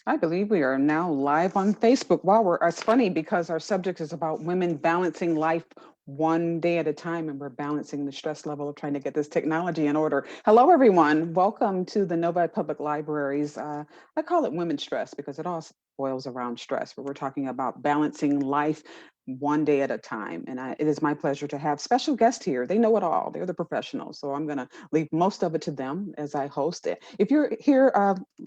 I believe we are now live on Facebook. Wow, it's funny because our subject is about women balancing life one day at a time, and we're balancing the stress level of trying to get this technology in order. Hello, everyone. Welcome to the Novi Public Libraries. I call it women's stress because it all boils around stress, but we're talking about balancing life one day at a time. And it is my pleasure to have special guests here. They know it all. They're the professionals. So I'm going to leave most of it to them as I host it. If you're here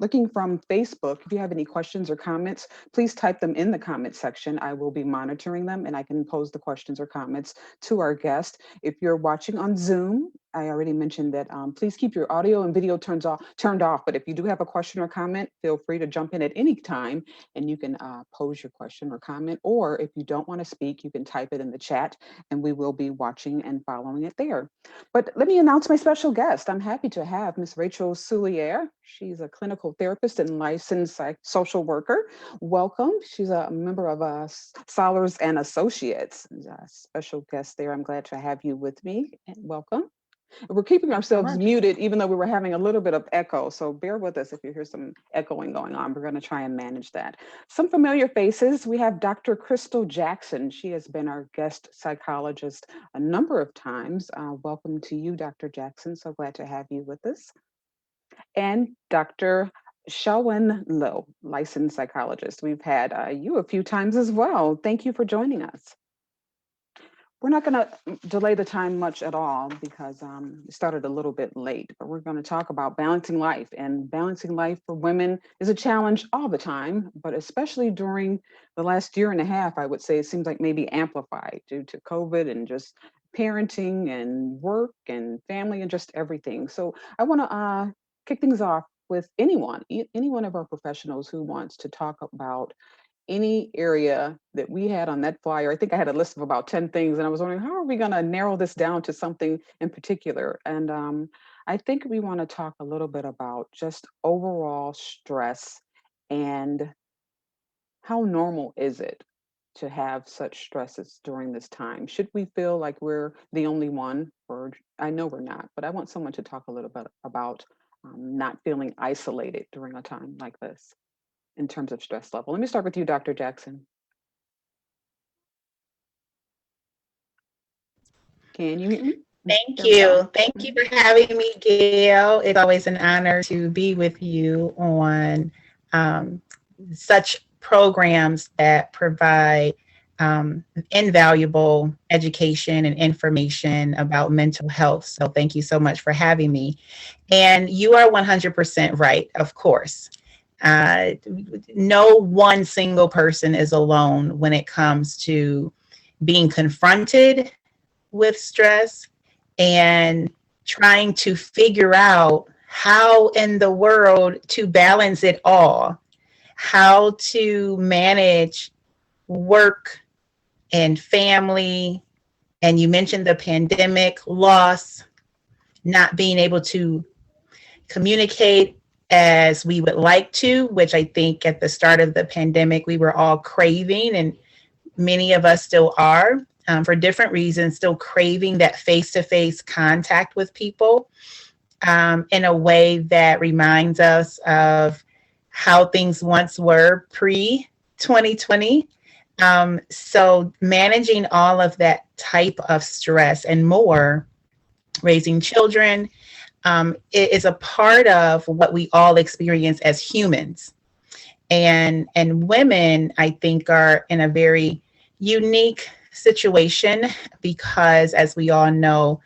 looking from Facebook, if you have any questions or comments, please type them in the comment section. I will be monitoring them and I can pose the questions or comments to our guest. If you're watching on Zoom, I already mentioned that please keep your audio and video turned off. But if you do have a question or comment, feel free to jump in at any time and you can pose your question or comment. Or if you don't want to speak, you can type it in the chat and we will be watching and following it there. But let me announce my special guest. I'm happy to have Miss Rachel Soulier. She's a clinical therapist and licensed social worker. Welcome. She's a member of Solers and Associates. A special guest there. I'm glad to have you with me. And welcome. We're keeping Thanks so ourselves much. muted, even though we were having a little bit of echo. So bear with us if you hear some echoing going on. We're going to try and manage that. Some familiar faces. We have Dr. Crystal Jackson. She has been our guest psychologist a number of times. Welcome to you, Dr. Jackson. So glad to have you with us. And Dr. Shawan Lowe, licensed psychologist. We've had you a few times as well. Thank you for joining us. We're not going to delay the time much at all because it started a little bit late, but we're going to talk about balancing life. And balancing life for women is a challenge all the time, but especially during the last year and a half, I would say it seems like maybe amplified due to COVID and just parenting and work and family and just everything. So I want to kick things off with any one of our professionals who wants to talk about any area that we had on that flyer. I think I had a list of about 10 things, and I was wondering, how are we going to narrow this down to something in particular? And I think we want to talk a little bit about just overall stress and how normal is it to have such stresses during this time? Should we feel like we're the only one? Or I know we're not, but I want someone to talk a little bit about not feeling isolated during a time like this in terms of stress level. Let me start with you, Dr. Jackson. Can you hear me? Thank There we go. you. Thank you for having me, Gail. It's always an honor to be with you on um, such programs that provide invaluable education and information about mental health. So, thank you so much for having me. And you are 100% right, of course. Uh, no one single person is alone when it comes to being confronted with stress and trying to figure out how in the world to balance it all, how to manage work and family. And you mentioned the pandemic, loss, not being able to communicate as we would like to, which I think at the start of the pandemic, we were all craving, and many of us still are, for different reasons, still craving that face to face contact with people in a way that reminds us of how things once were pre 2020. So, managing all of that type of stress and more, raising children, it is a part of what we all experience as humans. And women, I think, are in a very unique situation because, as we all know,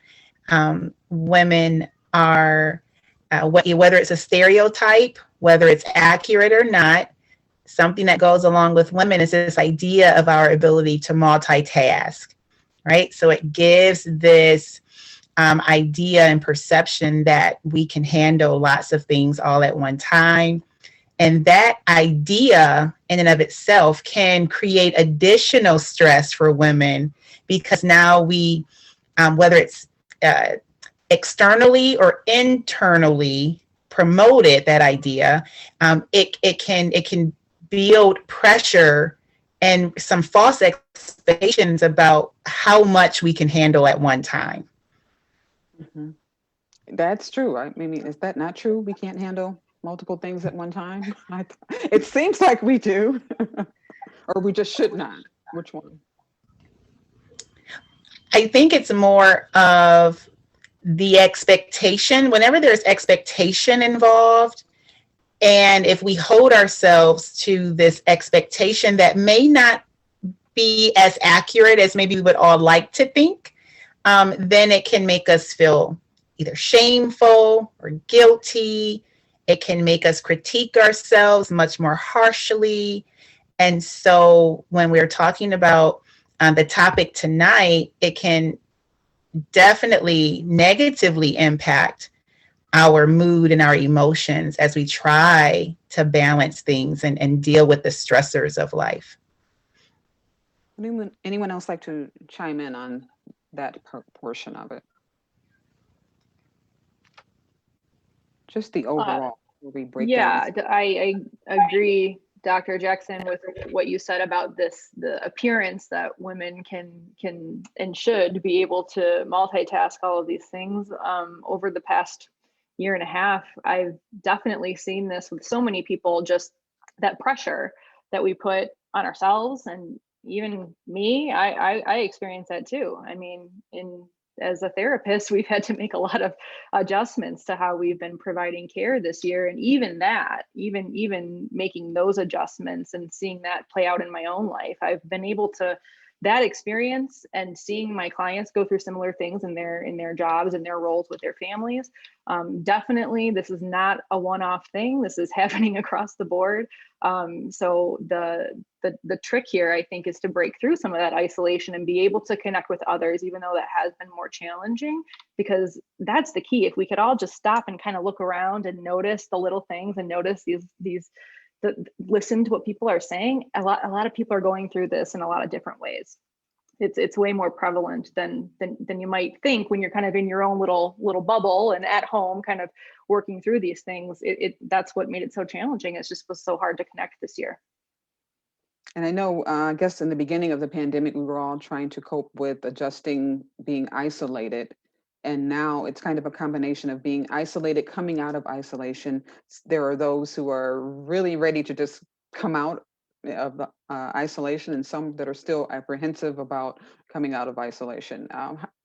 women are, whether it's a stereotype, whether it's accurate or not, something that goes along with women is this idea of our ability to multitask, right? So it gives this idea and perception that we can handle lots of things all at one time. And that idea in and of itself can create additional stress for women because now whether it's uh, externally or internally promoted that idea, it can build pressure and some false expectations about how much we can handle at one time. Mhm. That's true. I mean, is that not true? We can't handle. multiple things at one time? It seems like we do, or we just should not. Which one? I think it's more of the expectation. Whenever there's expectation involved, and if we hold ourselves to this expectation that may not be as accurate as maybe we would all like to think, then it can make us feel either shameful or guilty. It can make us critique ourselves much more harshly. And so when we're talking about the topic tonight, it can definitely negatively impact our mood and our emotions as we try to balance things and deal with the stressors of life. Anyone else like to chime in on that portion of it? Just the Uh, overall, where we break down. yeah, I agree, Dr. Jackson, with what you said about the appearance that women can and should be able to multitask all of these things. Over the past year and a half, I've definitely seen this with so many people, just that pressure that we put on ourselves, and even me, I experience that too. I mean, in as a therapist, we've had to make a lot of adjustments to how we've been providing care this year, and even that, even making those adjustments and seeing that play out in my own life, I've been able to, that experience and seeing my clients go through similar things in their jobs and their roles with their families. Definitely, this is not a one-off thing. This is happening across the board. So the trick here, I think, is to break through some of that isolation and be able to connect with others, even though that has been more challenging, because that's the key. If we could all just stop and kind of look around and notice the little things and notice listen to what people are saying. A lot of people are going through this in a lot of different ways. It's way more prevalent than you might think when you're kind of in your own little bubble and at home, kind of working through these things. That's what made it so challenging. It just was so hard to connect this year. And I know, I guess in the beginning of the pandemic, we were all trying to cope with adjusting, being isolated. And now it's kind of a combination of being isolated, coming out of isolation. There are those who are really ready to just come out of isolation, and some that are still apprehensive about coming out of isolation.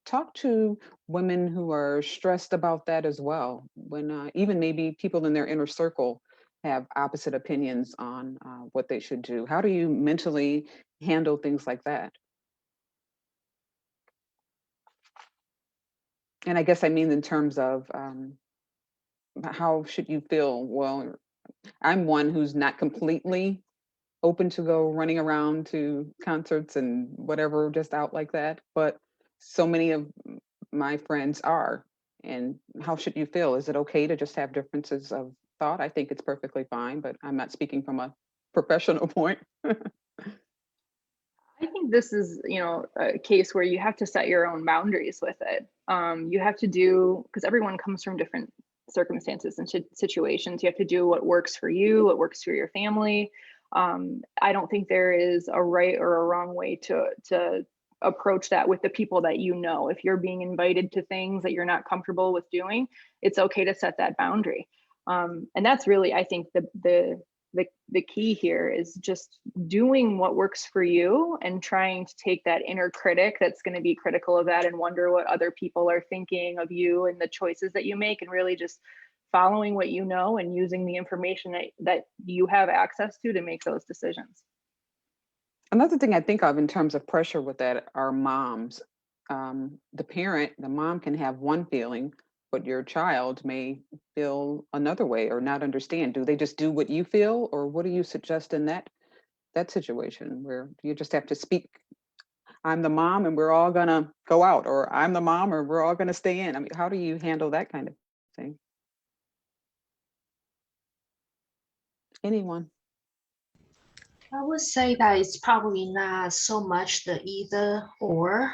Talk to women who are stressed about that as well, when even maybe people in their inner circle have opposite opinions on what they should do. How do you mentally handle things like that? And I guess I mean in terms of how should you feel? Well, I'm one who's not completely open to go running around to concerts and whatever, just out like that. But so many of my friends are. And how should you feel? Is it okay to just have differences of thought? I think it's perfectly fine, but I'm not speaking from a professional point. I think this is, a case where you have to set your own boundaries with it. You have to do, because everyone comes from different circumstances and situations. You have to do what works for you, what works for your family. I don't think there is a right or a wrong way to approach that with the people that you know. If you're being invited to things that you're not comfortable with doing, it's okay to set that boundary. And that's really, I think, the key here is just doing what works for you and trying to take that inner critic that's going to be critical of that and wonder what other people are thinking of you and the choices that you make, and really just following what you know and using the information that you have access to make those decisions. Another thing I think of in terms of pressure with that are moms. The mom can have one feeling, but your child may feel another way or not understand. Do they just do what you feel, or what do you suggest in that situation where you just have to speak? I'm the mom, and we're all gonna go out, or I'm the mom, or we're all gonna stay in. I mean, how do you handle that kind of thing? Anyone? I would say that it's probably not so much the either or,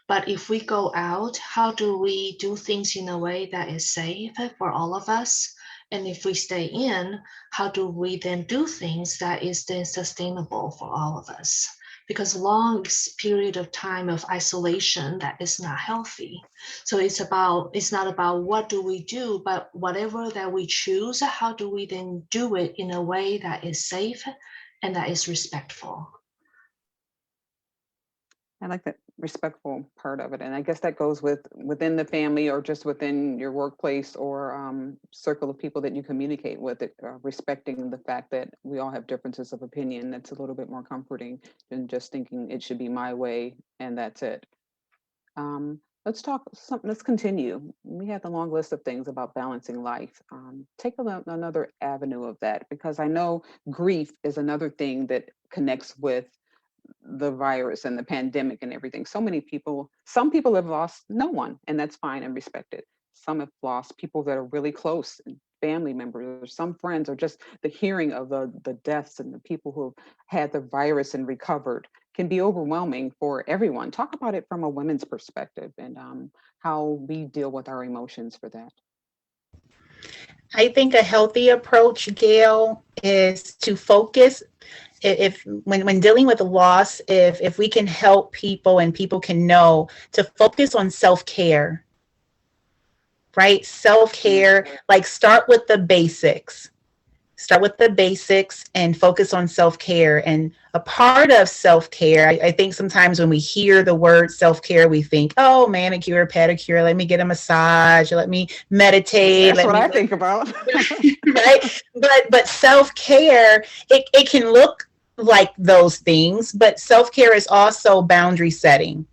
but if we go out, how do we do things in a way that is safe for all of us? And if we stay in, how do we then do things that is then sustainable for all of us? because long period of time of isolation that is not healthy. So it's not about what do we do, but whatever that we choose, how do we then do it in a way that is safe and that is respectful. I like that respectful part of it. And I guess that goes within the family or just within your workplace or circle of people that you communicate with, it, respecting the fact that we all have differences of opinion. That's a little bit more comforting than just thinking it should be my way and that's it. Let's continue. We had the long list of things about balancing life. Take another avenue of that, because I know grief is another thing that connects with the virus and the pandemic and everything. So many people, some people have lost no one, and that's fine and respected. Some have lost people that are really close, and family members, or some friends, or just the hearing of the deaths and the people who have had the virus and recovered can be overwhelming for everyone. Talk about it from a women's perspective and how we deal with our emotions for that. I think a healthy approach, Gail, is to focus. If when dealing with loss, if we can help people and people can know to focus on self-care, right? Self-care, like start with the basics. Start with the basics and focus on self-care. And a part of self-care, I think sometimes when we hear the word self-care, we think, oh, manicure, pedicure, let me get a massage, let me meditate. That's what I think about. Right? But self-care, it can look like those things, but self-care is also boundary setting.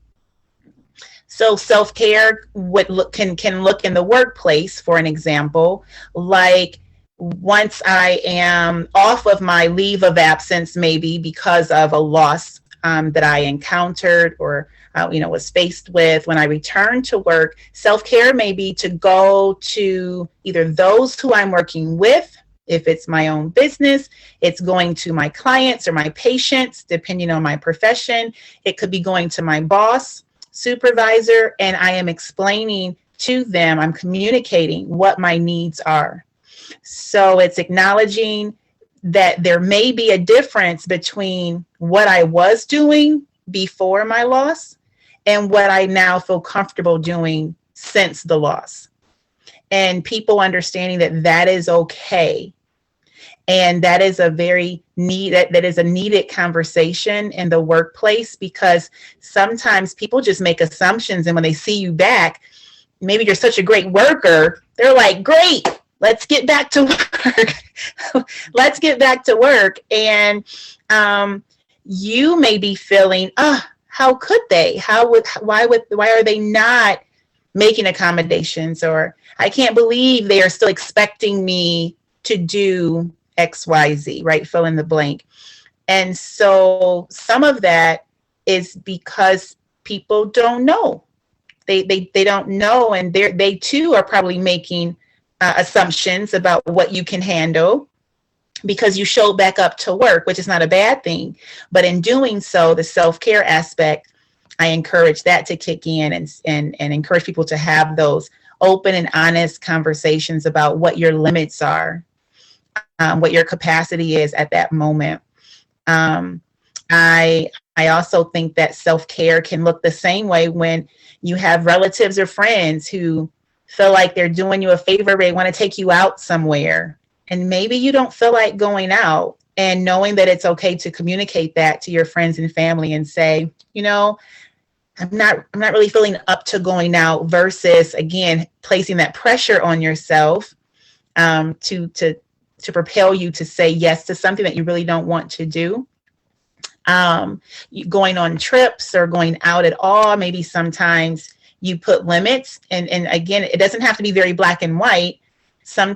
So self-care can look in the workplace, for an example, like once I am off of my leave of absence, maybe because of a loss that I encountered or was faced with, when I return to work, self-care may be to go to either those who I'm working with. If it's my own business, it's going to my clients or my patients, depending on my profession. It could be going to my boss, supervisor, and I am explaining to them, I'm communicating what my needs are. So it's acknowledging that there may be a difference between what I was doing before my loss and what I now feel comfortable doing since the loss. And people understanding that that is okay. And that is a needed conversation in the workplace, because sometimes people just make assumptions. And when they see you back, maybe you're such a great worker, they're like, great, let's get back to work. Let's get back to work. And you may be feeling, how could they? Why are they not making accommodations? Or I can't believe they are still expecting me to do XYZ, right? Fill in the blank. And so some of that is because people don't know. They don't know, and they too are probably making assumptions about what you can handle because you showed back up to work, which is not a bad thing. But in doing so, the self-care aspect, I encourage that to kick in and encourage people to have those open and honest conversations about what your limits are. What your capacity is at that moment. I also think that self-care can look the same way when you have relatives or friends who feel like they're doing you a favor. They want to take you out somewhere, and maybe you don't feel like going out, and knowing that it's okay to communicate that to your friends and family and say, I'm not really feeling up to going out, versus again placing that pressure on yourself to propel you to say yes to something that you really don't want to do. Going on trips or going out at all, maybe sometimes you put limits, and again, it doesn't have to be very black and white.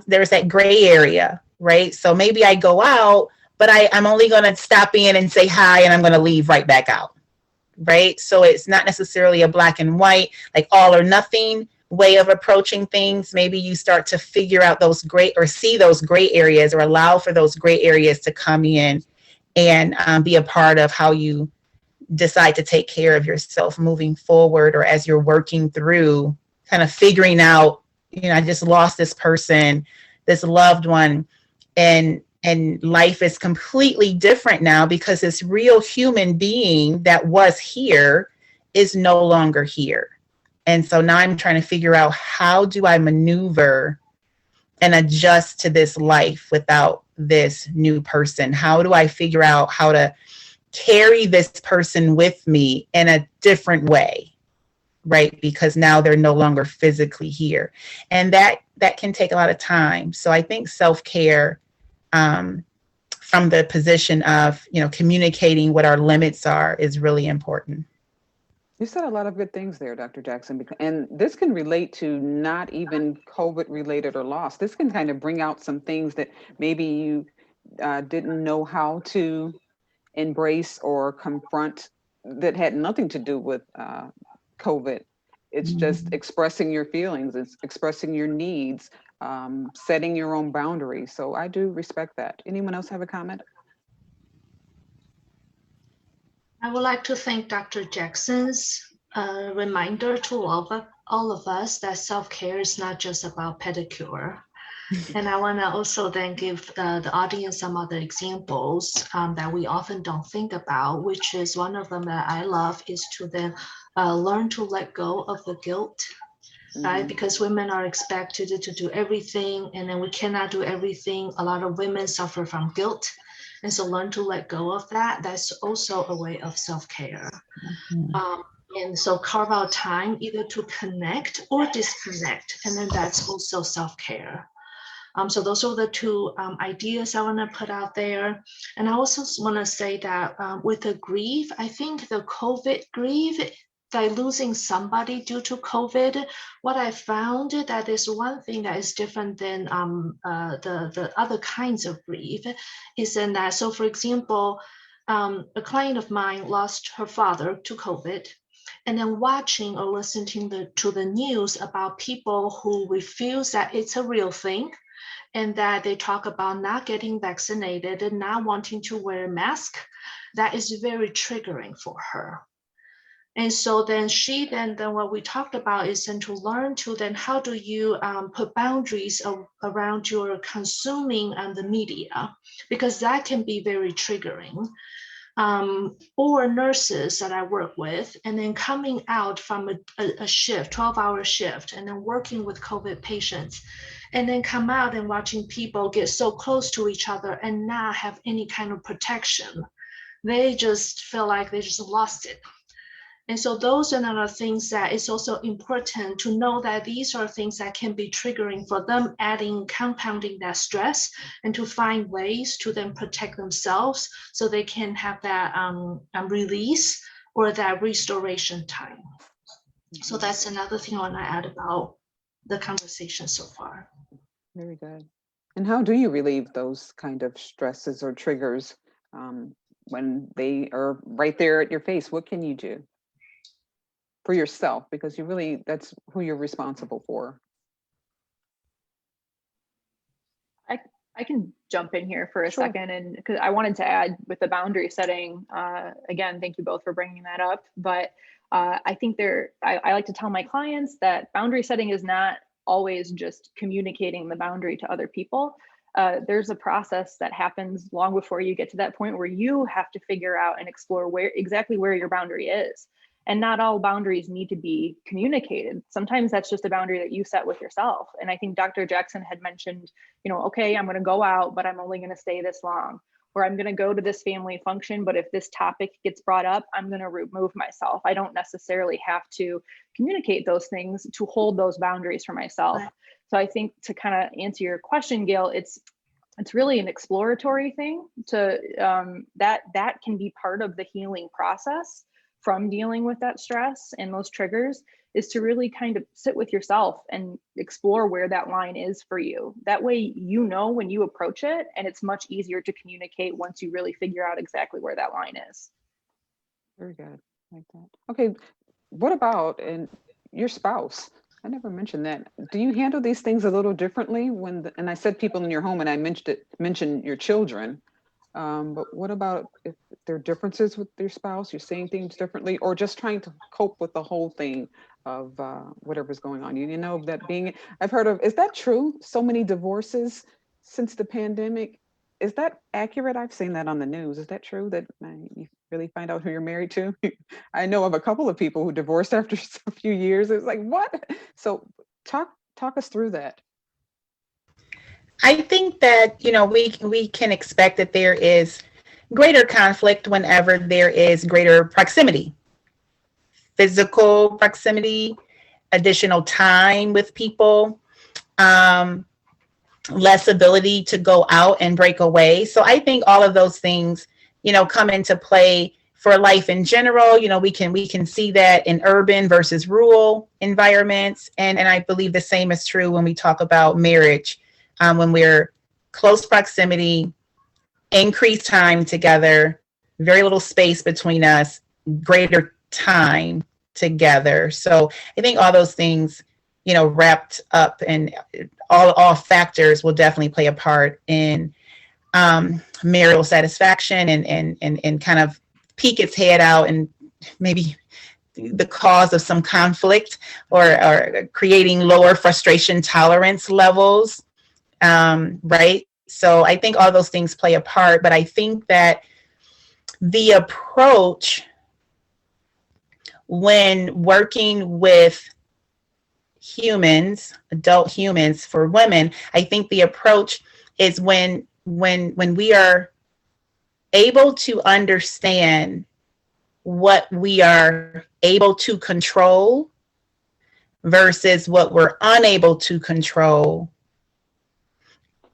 There's that gray area, right? So maybe I go out, but I'm only going to stop in and say hi, and I'm going to leave right back out, right? So it's not necessarily a black and white, like all or nothing way of approaching things. Maybe you start to figure out see those gray areas, or allow for those gray areas to come in and be a part of how you decide to take care of yourself moving forward, or as you're working through kind of figuring out, I just lost this person, this loved one, and And life is completely different now because this real human being that was here is no longer here. And so now I'm trying to figure out, how do I maneuver and adjust to this life without this new person? How do I figure out how to carry this person with me in a different way? Right, because now they're no longer physically here, and that can take a lot of time. So I think self-care, from the position of, communicating what our limits are, is really important. You said a lot of good things there, Dr. Jackson, and this can relate to not even COVID related or loss. This can kind of bring out some things that maybe you didn't know how to embrace or confront, that had nothing to do with COVID. It's just Mhm. expressing your feelings, it's expressing your needs, setting your own boundaries. So I do respect that. Anyone else have a comment? I would like to thank Dr. Jackson's reminder to all of us that self-care is not just about pedicure. And I want to also then give the audience some other examples that we often don't think about, which is one of them that I love, is to then learn to let go of the guilt, right? Mhm. Because women are expected to do everything, and then we cannot do everything. A lot of women suffer from guilt. And so learn to let go of that. That's also a way of self-care. Mhm. Um, and so carve out time either to connect or disconnect. And then that's also self-care. So those are the two ideas I want to put out there. And I also want to say that with the grief, I think the COVID grief, by losing somebody due to COVID, what I found that is one thing that is different than the other kinds of grief is in that. So for example, a client of mine lost her father to COVID, and then watching or listening to the news about people who refuse that it's a real thing, and that they talk about not getting vaccinated and not wanting to wear a mask, that is very triggering for her. And so then then what we talked about is then to learn to then how do you put boundaries around your consuming the media, because that can be very triggering. Or nurses that I work with, and then coming out from a shift, 12-hour shift, and then working with COVID patients, and then come out and watching people get so close to each other and not have any kind of protection. They just feel like they just lost it. And so those are the things that it's also important to know that these are things that can be triggering for them, compounding that stress, and to find ways to then protect themselves so they can have that release or that restoration time. So Mhm. that's another thing I want to add about the conversation so far. Very good. And how do you relieve those kind of stresses or triggers when they are right there at your face? What can you do for yourself? Because you really, that's who you're responsible for. I can jump in here for a Sure. second, and because I wanted to add with the boundary setting, again, thank you both for bringing that up. But I think I like to tell my clients that boundary setting is not always just communicating the boundary to other people. There's a process that happens long before you get to that point where you have to figure out and explore exactly where your boundary is. And not all boundaries need to be communicated. Sometimes that's just a boundary that you set with yourself. And I think Dr. Jackson had mentioned, okay, I'm going to go out, but I'm only going to stay this long. Or I'm going to go to this family function, but if this topic gets brought up, I'm going to remove myself. I don't necessarily have to communicate those things to hold those boundaries for myself. Right. So I think, to kind of answer your question, Gail, it's really an exploratory thing to that can be part of the healing process from dealing with that stress and those triggers, is to really kind of sit with yourself and explore where that line is for you. That way, when you approach it, and it's much easier to communicate once you really figure out exactly where that line is. Very good. Like that. Okay. What about your spouse? I never mentioned that. Do you handle these things a little differently and I said people in your home, and I mentioned your children. But what about if there are differences with your spouse? You're seeing things differently, or just trying to cope with the whole thing of whatever's going on? You know, that being, I've heard of, is that true? So many divorces since the pandemic. Is that accurate? I've seen that on the news. Is that true that you really find out who you're married to? I know of a couple of people who divorced after a few years. It's like, what? So talk us through that. I think that, we can expect that there is greater conflict whenever there is greater proximity, physical proximity, additional time with people, less ability to go out and break away. So I think all of those things, come into play for life in general. We can see that in urban versus rural environments. And I believe the same is true when we talk about marriage, when we're close proximity, increased time together, very little space between us, greater time together. So I think all those things, wrapped up, and all factors will definitely play a part in marital satisfaction and kind of peek its head out and maybe the cause of some conflict or creating lower frustration tolerance levels, right? So I think all those things play a part, but I think that the approach when working with humans, adult humans for women, I think the approach is when we are able to understand what we are able to control versus what we're unable to control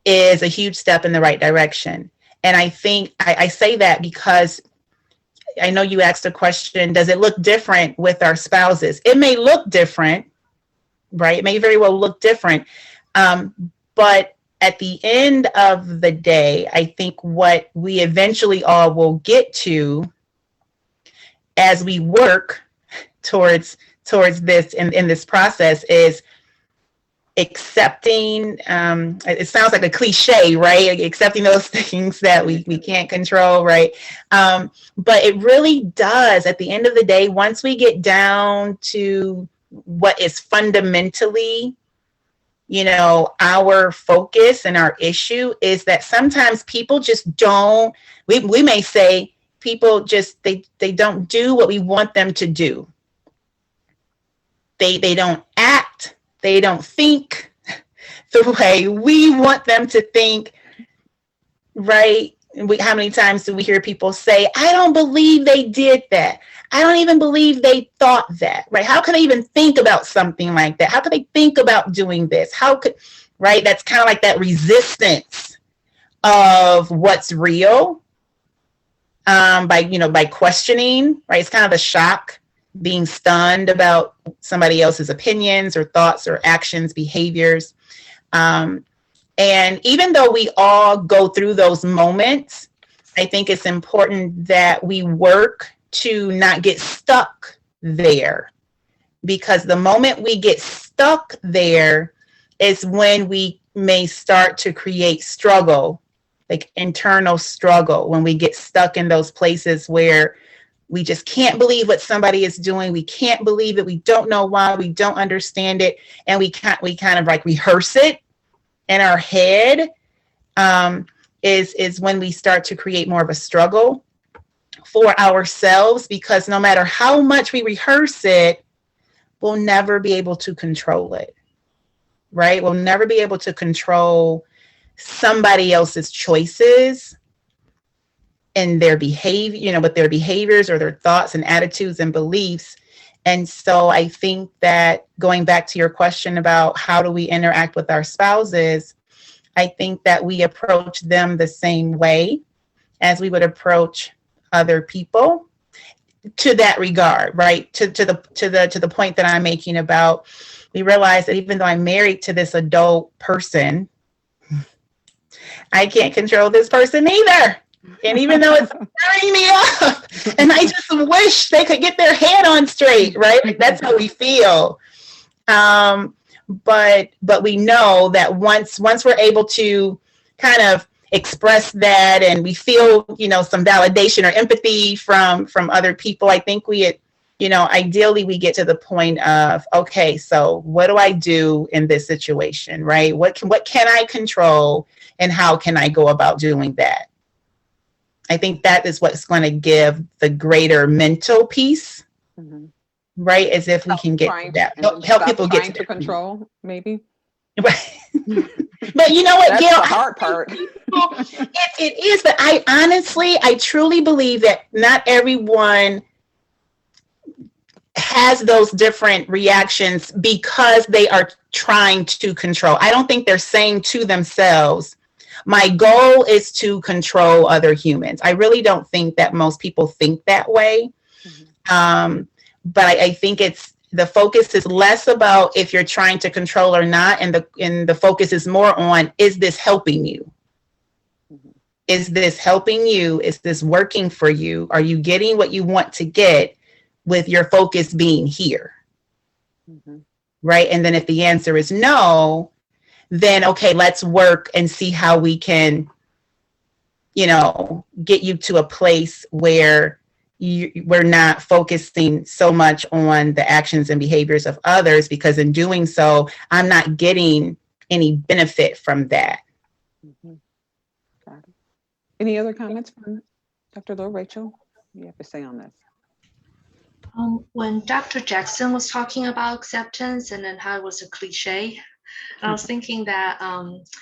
is a huge step in the right direction. And I think I say that because I know you asked a question, does it look different with our spouses? It may look different, right? It may very well look different. But at the end of the day, I think what we eventually all will get to as we work towards this in this process is accepting, it sounds like a cliche, right? Accepting those things that we can't control, right? But it really does, at the end of the day, once we get down to what is fundamentally, our focus and our issue is that sometimes people just don't, we may say people just, they don't do what we want them to do. They don't act, they don't think the way we want them to think, right? How many times do we hear people say, I don't believe they did that. I don't even believe they thought that, right? How could they even think about something like that? How could they think about doing this? Right? That's kind of like that resistance of what's real, by questioning, right? It's kind of a shock, being stunned about somebody else's opinions or thoughts or actions, behaviors. And even though we all go through those moments, I think it's important that we work to not get stuck there, because the moment we get stuck there is when we may start to create struggle, like internal struggle, when we get stuck in those places where we just can't believe what somebody is doing. We can't believe it. We don't know why. We don't understand it. And we kind of like rehearse it in our head, is when we start to create more of a struggle for ourselves, because no matter how much we rehearse it, we'll never be able to control it, right? We'll never be able to control somebody else's choices and their behavior, with their behaviors or their thoughts and attitudes and beliefs. And so I think that, going back to your question about how do we interact with our spouses, I think that we approach them the same way as we would approach other people, to that regard, right? To the point that I'm making about, we realize that even though I'm married to this adult person, I can't control this person either. And even though it's stirring me up, and I just wish they could get their head on straight, right? Like, that's how we feel. But we know that once we're able to kind of express that, and we feel, some validation or empathy from other people, I think we ideally we get to the point of, okay, so what do I do in this situation, right? What can I control, and how can I go about doing that? I think that is what's going to give the greater mental peace, right? As if we can get to that, help people get to trying to control, maybe. Right. But you know what, That's Gail? the hard part. It is, but I truly believe that not everyone has those different reactions because they are trying to control. I don't think they're saying to themselves, my goal is to control other humans. I really don't think that most people think that way. But I think the focus is less about if you're trying to control or not, and the focus is more on, is this helping you? Is this helping you? Is this working for you? Are you getting what you want to get with your focus being here? Right? And then if the answer is no, then okay, let's work and see how we can, get you to a place where we're not focusing so much on the actions and behaviors of others, because in doing so, I'm not getting any benefit from that. Got it. Any other comments from Dr. Lowe? Rachel, what do you have to say on this? When Dr. Jackson was talking about acceptance and then how it was a cliche, I was thinking that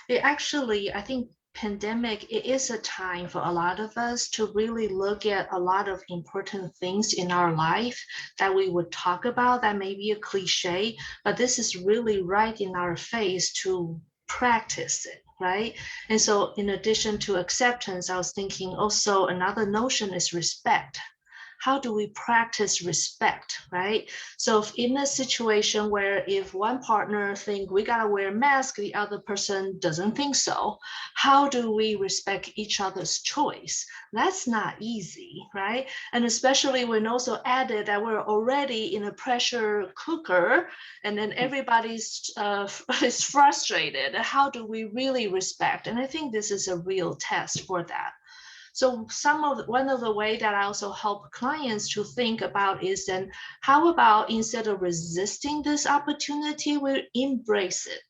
it actually, I think pandemic, it is a time for a lot of us to really look at a lot of important things in our life that we would talk about that may be a cliche, but this is really right in our face to practice it, right? And so in addition to acceptance, I was thinking also another notion is respect. How do we practice respect, right? So if in a situation where if one partner think we gotta wear a mask, the other person doesn't think so, how do we respect each other's choice? That's not easy, right? And especially when also added that we're already in a pressure cooker and then everybody's is frustrated. How do we really respect? And I think this is a real test for that. So one of the way that I also help clients to think about is then how about instead of resisting this opportunity, we embrace it,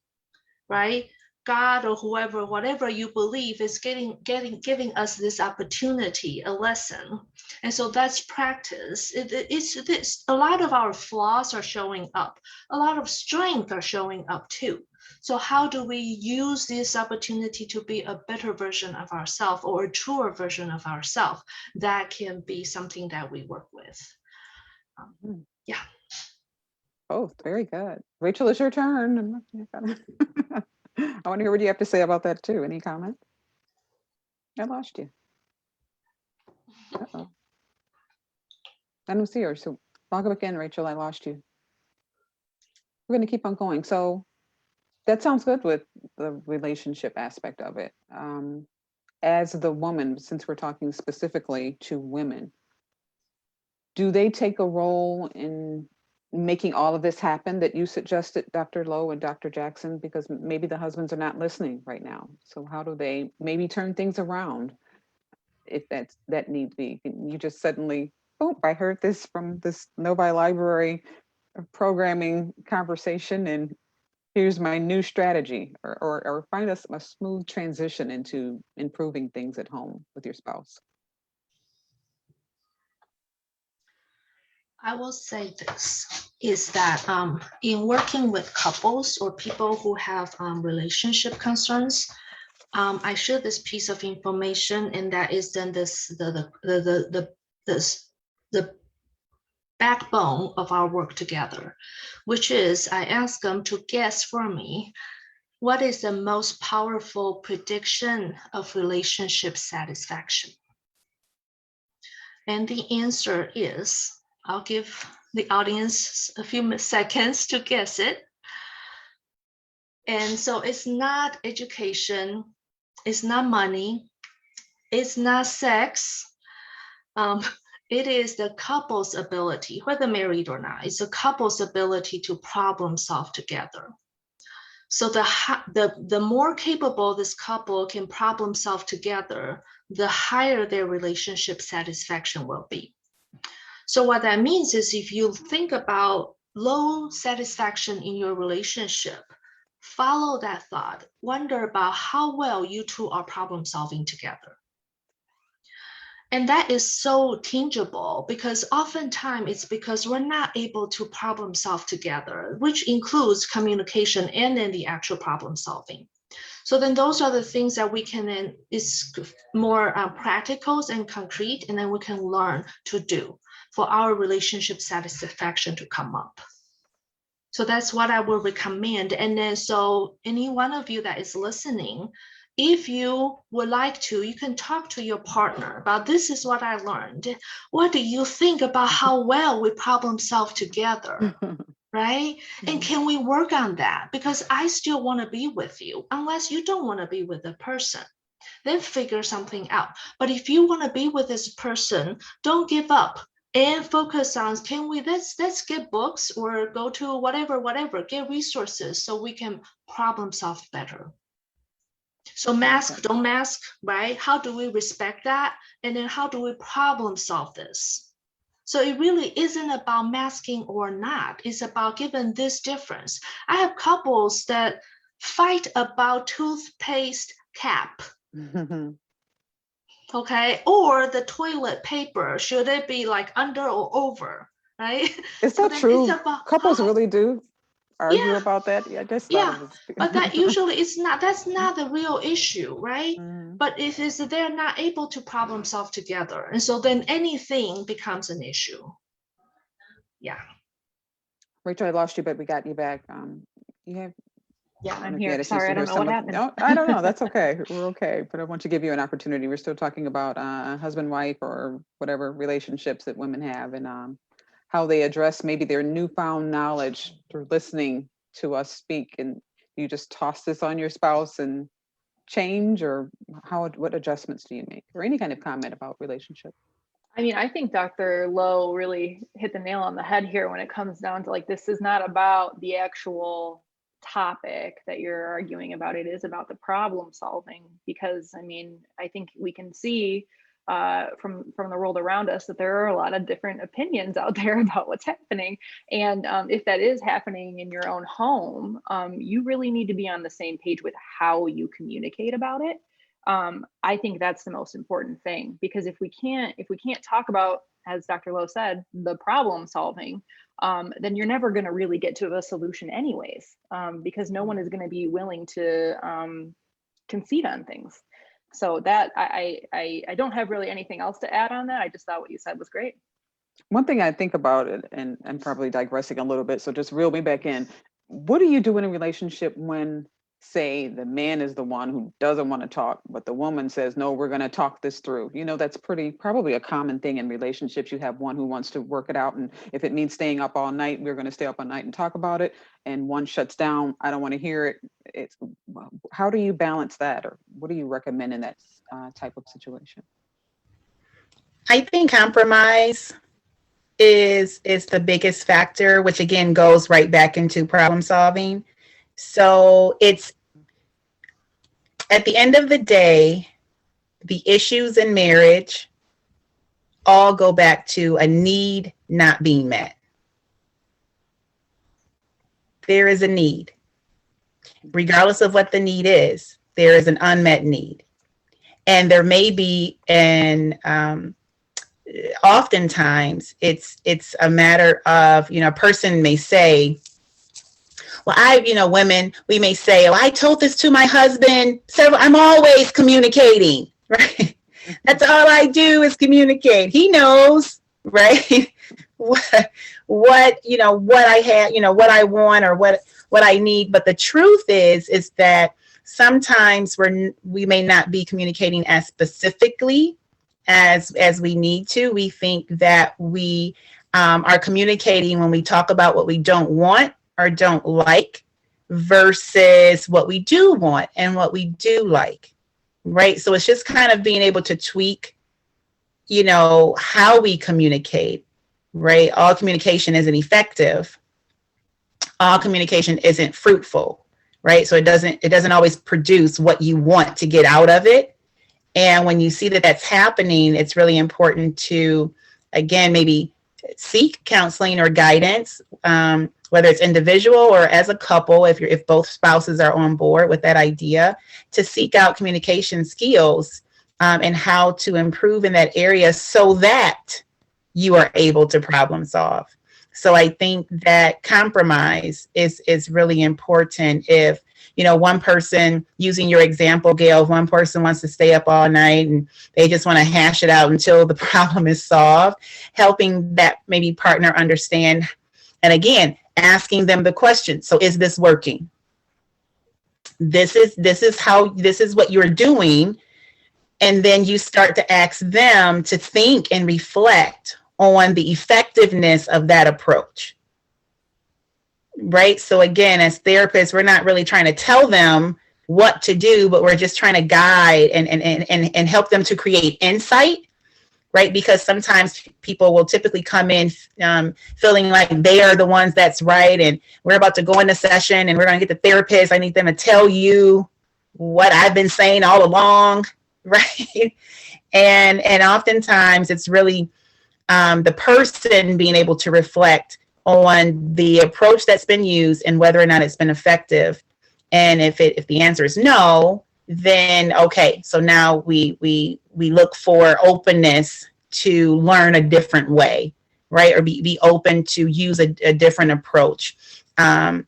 right? God or whoever, whatever you believe is giving us this opportunity, a lesson. And so that's practice. It's a lot of our flaws are showing up. A lot of strength are showing up too. So how do we use this opportunity to be a better version of ourselves or a truer version of ourselves? That can be something that we work with. Yeah. Oh, very good. Rachel, it's your turn. I want to hear what you have to say about that too. Any comments? I lost you. Uh-oh. I don't see her. So log up again, Rachel. I lost you. We're going to keep on going. So that sounds good with the relationship aspect of it. As the woman, since we're talking specifically to women, do they take a role in making all of this happen that you suggested, Dr. Lowe and Dr. Jackson? Because maybe the husbands are not listening right now. So how do they maybe turn things around if that need be? You just suddenly, oh, I heard this from this Novi Library programming conversation, and here's my new strategy, or find us a smooth transition into improving things at home with your spouse. I will say this is that in working with couples or people who have relationship concerns, I share this piece of information, and that is then the backbone of our work together, which is I ask them to guess for me what is the most powerful prediction of relationship satisfaction. And the answer is, I'll give the audience a few seconds to guess it. And so it's not education, it's not money, it's not sex. It is the couple's ability, whether married or not, it's a couple's ability to problem solve together. So the more capable this couple can problem solve together, the higher their relationship satisfaction will be. So what that means is if you think about low satisfaction in your relationship, follow that thought, wonder about how well you two are problem solving together. And that is so tangible because oftentimes it's because we're not able to problem solve together, which includes communication and then the actual problem solving. So then those are the things that we can then, is more practical and concrete, and then we can learn to do for our relationship satisfaction to come up. So that's what I would recommend. And then, so any one of you that is listening, if you would like to, you can talk to your partner about this is what I learned. What do you think about how well we problem solve together? Right? And can we work on that? Because I still want to be with you, unless you don't want to be with the person. Then figure something out. But if you want to be with this person, don't give up and focus on, can we, let's get books or go to whatever, get resources so we can problem solve better. So mask, don't mask, right? How do we respect that? And then how do we problem solve this? So it really isn't about masking or not. It's about given this difference. I have couples that fight about toothpaste cap. Okay, or the toilet paper, should it be like under or over, right? Is So that then true? it's about Couples really do argue yeah, about that? Yeah, I just thought yeah, it was. but that usually is not, that's not the real issue, right? Mhm. But it is that they're not able to problem solve together. And so then anything becomes an issue. Yeah. Rachel, I lost you, but we got you back. You have. Yeah, I don't I'm know if you had here. a chance Sorry, to I hear don't know what some of. happened. No, I don't know. That's okay. We're okay. But I want to give you an opportunity. We're still talking about husband, wife, or whatever relationships that women have, and how they address maybe their newfound knowledge through listening to us speak. And you just toss this on your spouse and change, or what adjustments do you make, or any kind of comment about relationship? I mean, I think Dr. Lowe really hit the nail on the head here when it comes down to, like, this is not about the actual topic that you're arguing about. It is about the problem solving, because I mean, I think we can see from the world around us that there are a lot of different opinions out there about what's happening. And if that is happening in your own home, you really need to be on the same page with how you communicate about it. I think that's the most important thing, because if we can't talk about, as Dr. Lowe said, the problem solving, then you're never going to really get to a solution anyways, because no one is going to be willing to concede on things. So that I don't have really anything else to add on that. I just thought what you said was great. One thing I think about it, and I'm probably digressing a little bit, so just reel me back in. What do you do in a relationship when, say, the man is the one who doesn't want to talk, but the woman says, no, we're going to talk this through? You know, that's probably a common thing in relationships. You have one who wants to work it out, and if it means staying up all night, we're going to stay up all night and talk about it. And one shuts down, I don't want to hear it. How do you balance that, or what do you recommend in that type of situation? I think compromise is the biggest factor, which again goes right back into problem solving. So it's, at the end of the day, the issues in marriage all go back to a need not being met. There is a need. Regardless of what the need is, there is an unmet need. And there may be oftentimes it's a matter of, a person may say, well, women, we may say, oh, I told this to my husband I'm always communicating, right? That's all I do is communicate. He knows, right? what I have, what I want, or what I need. But the truth is that sometimes we may not be communicating as specifically as we need to. We think that we are communicating when we talk about what we don't want or don't like versus what we do want and what we do like, right? So it's just kind of being able to tweak, how we communicate, right? All communication isn't effective. All communication isn't fruitful, right? So it doesn't always produce what you want to get out of it. And when you see that that's happening, it's really important to, again, maybe seek counseling or guidance, whether it's individual or as a couple, if both spouses are on board with that idea, to seek out communication skills and how to improve in that area so that you are able to problem solve. So I think that compromise is really important. If, you know, one person, using your example, Gail, if one person wants to stay up all night and they just want to hash it out until the problem is solved, helping that maybe partner understand, and again, asking them the question, so is this working? This is what you're doing. And then you start to ask them to think and reflect on the effectiveness of that approach. Right? So again, as therapists, we're not really trying to tell them what to do, but we're just trying to guide and help them to create insight, right? Because sometimes people will typically come in feeling like they are the ones that's right, and we're about to go into session and we're going to get the therapist. I need them to tell you what I've been saying all along, right? And oftentimes it's really the person being able to reflect on the approach that's been used and whether or not it's been effective. And if the answer is no, then okay, so now we look for openness to learn a different way, right? Or be open to use a different approach. And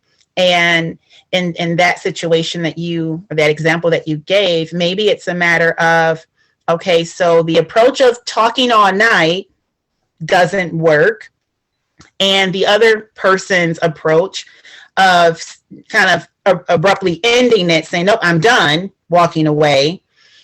in that situation that you, or that example that you gave, maybe it's a matter of, okay, so the approach of talking all night doesn't work, and the other person's approach of kind of abruptly ending it, saying, nope, I'm done, walking away,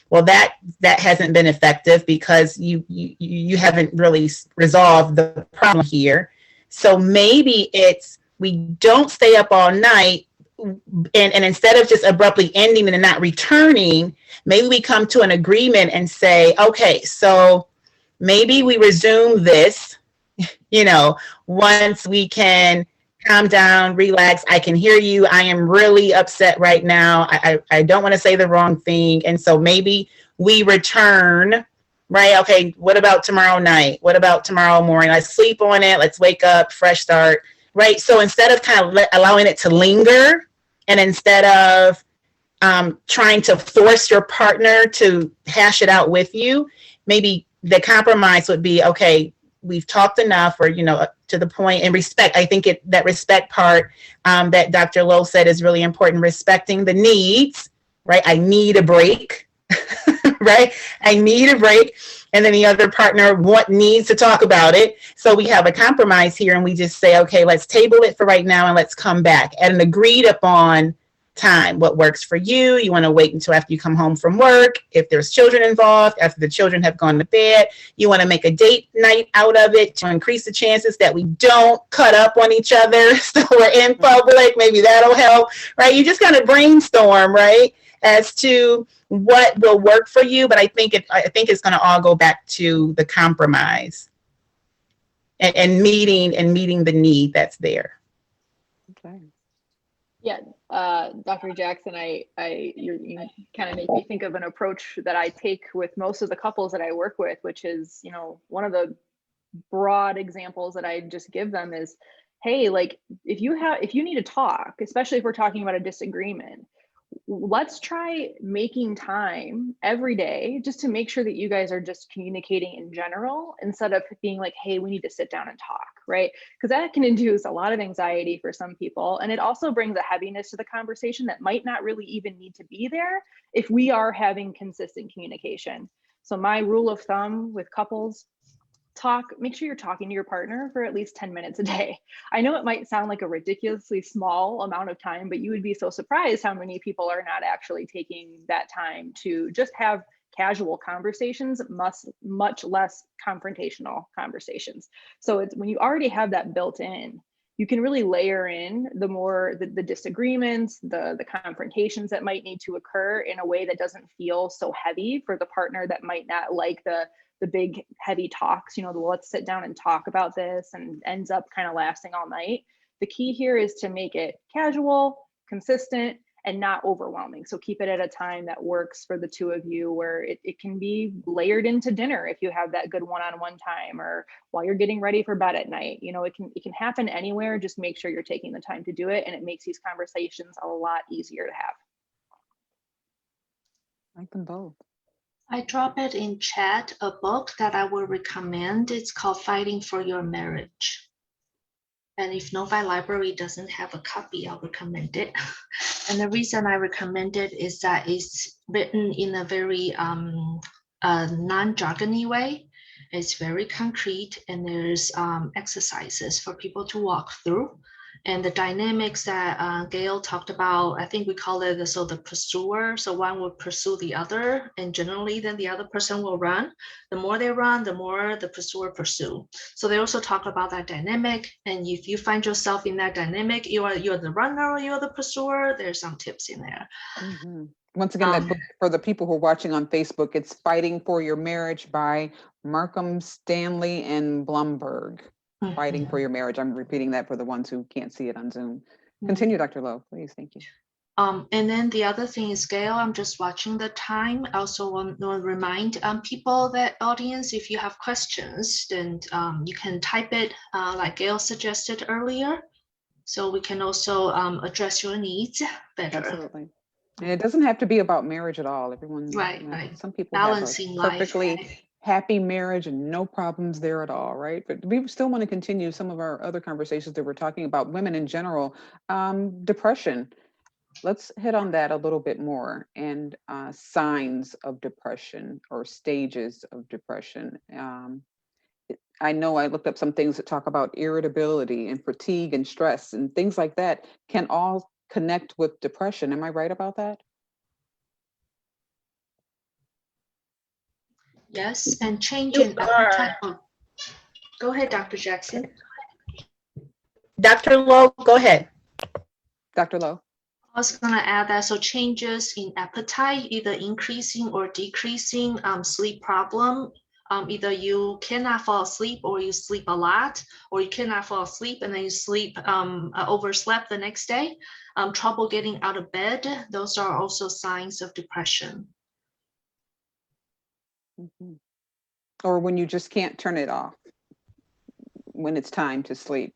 well, that hasn't been effective because you haven't really resolved the problem here. So maybe it's, we don't stay up all night, and instead of just abruptly ending and not returning, maybe we come to an agreement and say, okay, so maybe we resume this, you know, once we can calm down, relax. I can hear you. I am really upset right now. I don't want to say the wrong thing. And so maybe we return, right? Okay, what about tomorrow night? What about tomorrow morning? Let's sleep on it. Let's wake up, fresh start, right? So instead of kind of allowing it to linger, and instead of trying to force your partner to hash it out with you, maybe the compromise would be, okay, we've talked enough, or, you know, to the point, and respect. I think that respect part that Dr. Lowe said is really important, respecting the needs, right? I need a break, right? I need a break. And then the other partner needs to talk about it. So we have a compromise here, and we just say, okay, let's table it for right now and let's come back at an agreed upon time. What works for you? You want to wait until after you come home from work. If there's children involved, after the children have gone to bed, you want to make a date night out of it to increase the chances that we don't cut up on each other. So we're in public. Maybe that'll help, right? You just kind of brainstorm, right, as to what will work for you. But I think it's going to all go back to the compromise and meeting the need that's there. Okay. Yeah, Dr. Jackson, you kind of make me think of an approach that I take with most of the couples that I work with, which is, you know, one of the broad examples that I just give them is, hey, like if you need to talk, especially if we're talking about a disagreement, let's try making time every day just to make sure that you guys are just communicating in general, instead of being like, hey, we need to sit down and talk, right? Because that can induce a lot of anxiety for some people. And it also brings a heaviness to the conversation that might not really even need to be there if we are having consistent communication. So my rule of thumb with couples, make sure you're talking to your partner for at least 10 minutes a day. I know it might sound like a ridiculously small amount of time, but you would be so surprised how many people are not actually taking that time to just have casual conversations, much less confrontational conversations. So it's when you already have that built in, you can really layer in the disagreements, the confrontations that might need to occur in a way that doesn't feel so heavy for the partner that might not like the big heavy talks, you know, let's sit down and talk about this, and ends up kind of lasting all night. The key here is to make it casual, consistent, and not overwhelming. So keep it at a time that works for the two of you, where it can be layered into dinner if you have that good one-on-one time, or while you're getting ready for bed at night. You know, it can happen anywhere. Just make sure you're taking the time to do it, and it makes these conversations a lot easier to have. I like them both. I drop it in chat, a book that I would recommend. It's called Fighting for Your Marriage. And if Novi Library doesn't have a copy, I'll recommend it. And the reason I recommend it is that it's written in a very non-jargony way. It's very concrete, and there's exercises for people to walk through. And the dynamics that Gail talked about, I think we call it the pursuer. So one will pursue the other, and generally then the other person will run. The more they run, the more the pursuer pursue. So they also talk about that dynamic. And if you find yourself in that dynamic, you're the runner or you're the pursuer, there's some tips in there. Mm-hmm. Once again, that book, for the people who are watching on Facebook, it's Fighting for Your Marriage by Markham Stanley and Blumberg. Fighting for Your Marriage. I'm repeating that for the ones who can't see it on Zoom. Continue, Dr. Lowe, please. Thank you. And then the other thing is, Gail, I'm just watching the time. I also want to remind people, that audience, if you have questions, then you can type it like Gail suggested earlier. So we can also address your needs better. Absolutely. And it doesn't have to be about marriage at all. Everyone, right, you know, right. Some people balancing have a perfectly life, right? happy marriage and no problems there at all, right? But we still want to continue some of our other conversations that we're talking about, women in general, depression. Let's hit on that a little bit more, and signs of depression or stages of depression. I know I looked up some things that talk about irritability and fatigue and stress and things like that can all connect with depression. Am I right about that? Yes, and change in appetite. Oh, go ahead, Dr. Jackson. Dr. Lowe, go ahead. Dr. Lowe. I was going to add that, so changes in appetite, either increasing or decreasing, sleep problem, either you cannot fall asleep or you sleep a lot, or you cannot fall asleep and then you sleep, overslept the next day, trouble getting out of bed. Those are also signs of depression. Mm-hmm. Or when you just can't turn it off when it's time to sleep.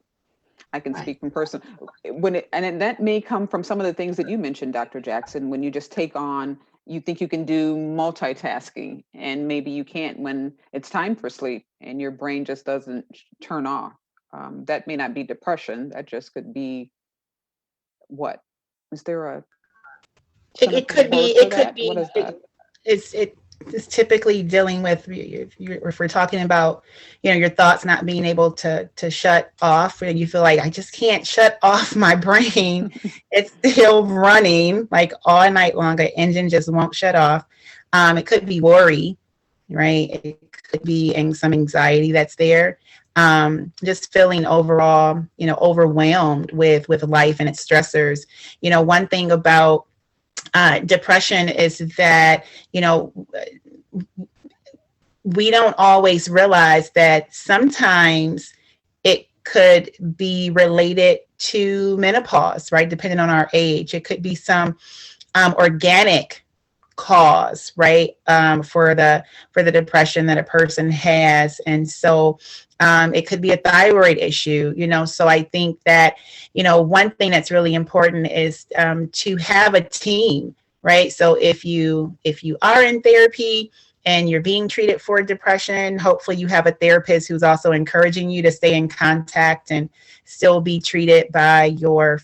I can speak from person and that may come from some of the things that you mentioned, Dr. Jackson, when you just take on, you think you can do multitasking and maybe you can't when it's time for sleep and your brain just doesn't turn off. That may not be depression. That just could be what? Is there a? It could be. What is that? It's typically dealing with, if we're talking about, your thoughts not being able to shut off, and you feel like, I just can't shut off my brain. It's still running like all night long. The engine just won't shut off. It could be worry, right? It could be some anxiety that's there. Just feeling overall, overwhelmed with life and its stressors. One thing about depression is that, we don't always realize that sometimes it could be related to menopause, right? Depending on our age, it could be some organic cause, right? For the depression that a person has. And so it could be a thyroid issue, so I think that, one thing that's really important is to have a team, right? So if you are in therapy and you're being treated for depression, hopefully you have a therapist who's also encouraging you to stay in contact and still be treated by your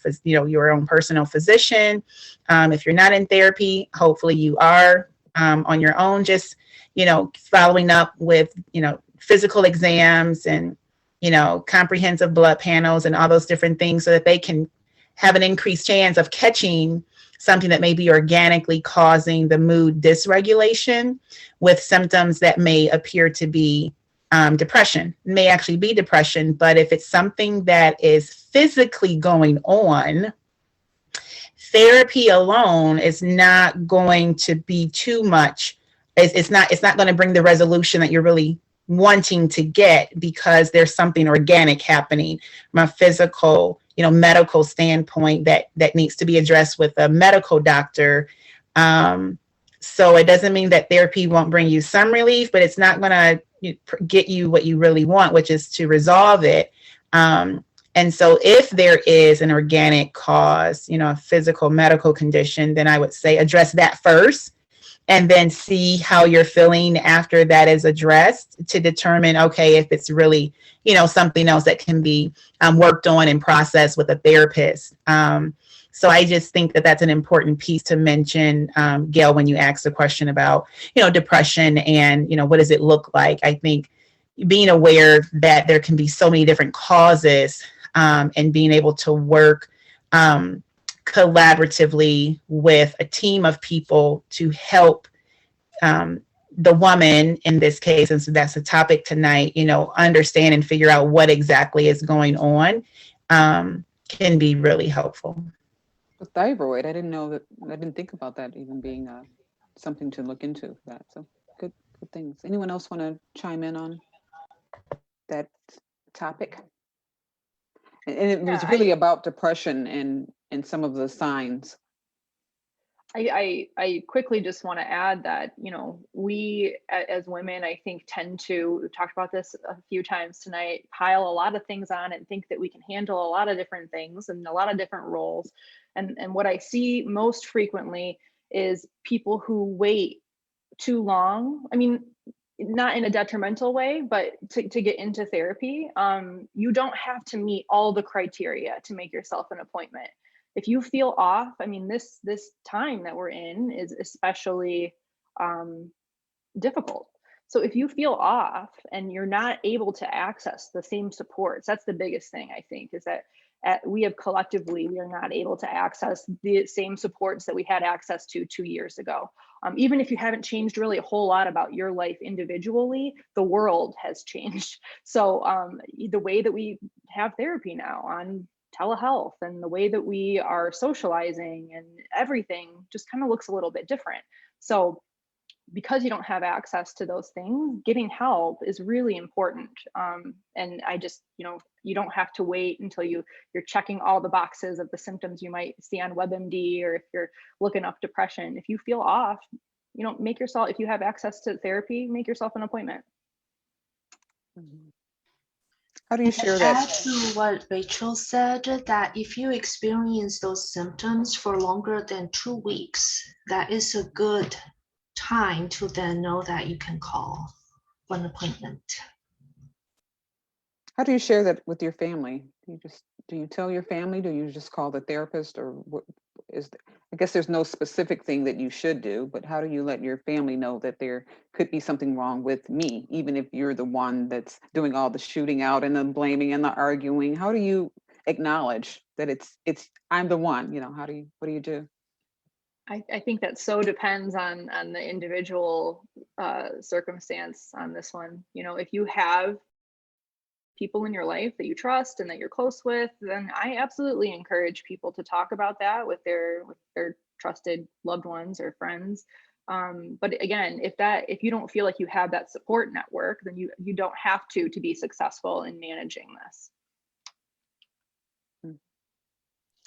own personal physician. If you're not in therapy, hopefully you are on your own, just, following up with, physical exams and, comprehensive blood panels and all those different things so that they can have an increased chance of catching something that may be organically causing the mood dysregulation with symptoms that may appear to be depression. It may actually be depression, but if it's something that is physically going on, therapy alone is not going to be too much. It's not going to bring the resolution that you're really wanting to get, because there's something organic happening from a physical, medical standpoint that needs to be addressed with a medical doctor. So it doesn't mean that therapy won't bring you some relief, but it's not going to get you what you really want, which is to resolve it. And so if there is an organic cause, a physical medical condition, then I would say address that first and then see how you're feeling after that is addressed to determine, okay, if it's really, something else that can be worked on and processed with a therapist. So I just think that that's an important piece to mention, Gail, when you ask the question about, depression and, what does it look like? I think being aware that there can be so many different causes, and being able to work collaboratively with a team of people to help the woman in this case, and so that's the topic tonight, understand and figure out what exactly is going on, can be really helpful. The thyroid, I didn't think about that even being something to look into for that. So good things. Anyone else want to chime in on that topic? And it was really about depression and some of the signs. I quickly just want to add that, we as women, I think, tend to, we've talked about this a few times tonight, pile a lot of things on and think that we can handle a lot of different things and a lot of different roles. And what I see most frequently is people who wait too long. I mean, not in a detrimental way, but to get into therapy, you don't have to meet all the criteria to make yourself an appointment. If you feel off, I mean, this time that we're in is especially difficult. So if you feel off and you're not able to access the same supports, that's the biggest thing, I think, is that we are not able to access the same supports that we had access to 2 years ago. Even if you haven't changed really a whole lot about your life individually, the world has changed. So the way that we have therapy now on telehealth and the way that we are socializing and everything just kind of looks a little bit different. So because you don't have access to those things, getting help is really important. And I just, you don't have to wait until you're checking all the boxes of the symptoms you might see on WebMD, or if you're looking up depression. If you feel off, make yourself, if you have access to therapy, make yourself an appointment. How do you share Add that? to what Rachel said, that if you experience those symptoms for longer than 2 weeks, that is a good time to then know that you can call for an appointment. How do you share that with your family? Do you tell your family? Do you just call the therapist, or what is? I guess there's no specific thing that you should do, but how do you let your family know that there could be something wrong with me, even if you're the one that's doing all the shooting out and the blaming and the arguing? How do you acknowledge that it's I'm the one? What do you do? I think that so depends on the individual circumstance on this one. If you have people in your life that you trust and that you're close with, then I absolutely encourage people to talk about that with their trusted loved ones or friends. But again, if you don't feel like you have that support network, then you don't have to be successful in managing this.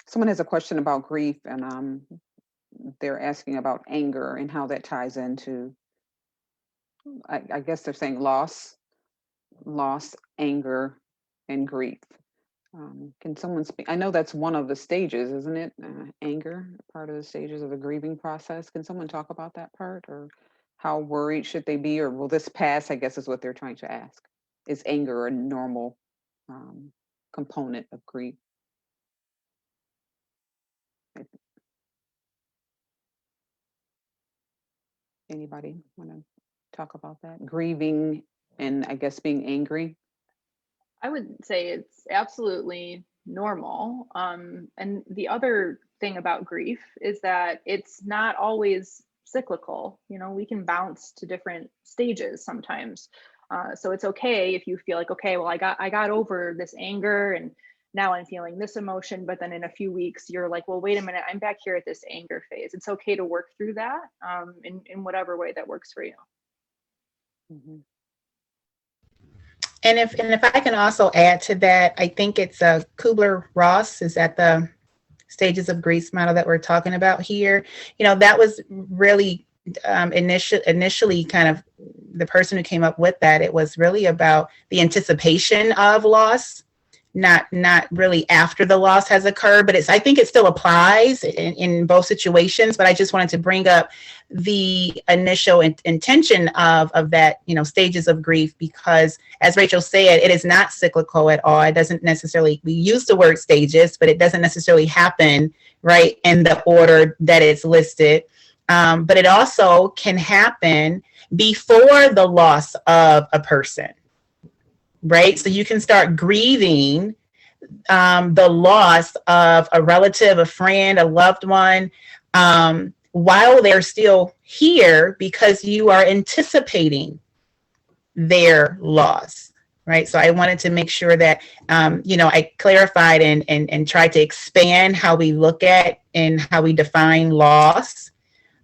Someone has a question about grief, and they're asking about anger and how that ties into, I guess they're saying loss, anger, and grief. Can someone speak? I know that's one of the stages, isn't it? Anger, part of the stages of the grieving process. Can someone talk about that part, or how worried should they be, or will this pass? I guess is what they're trying to ask. Is anger a normal component of grief? Anybody want to talk about that? Grieving and I guess being angry. I would say it's absolutely normal. And the other thing about grief is that it's not always cyclical. We can bounce to different stages sometimes. So it's okay if you feel like, okay, well, I got over this anger and now I'm feeling this emotion, but then in a few weeks you're like, well, wait a minute, I'm back here at this anger phase. It's okay to work through that in whatever way that works for you. Mm-hmm. And if I can also add to that, I think it's Kubler-Ross is at the stages of grief model that we're talking about here. That was really initially kind of the person who came up with that. It was really about the anticipation of loss, not really after the loss has occurred, but I think it still applies in both situations. But I just wanted to bring up the initial intention of that, stages of grief, because as Rachel said, it is not cyclical at all. It doesn't necessarily, we use the word stages, but it doesn't necessarily happen right in the order that it's listed. But it also can happen before the loss of a person, right? So you can start grieving the loss of a relative, a friend, a loved one, while they're still here, because you are anticipating their loss, right? So I wanted to make sure that, I clarified and tried to expand how we look at and how we define loss.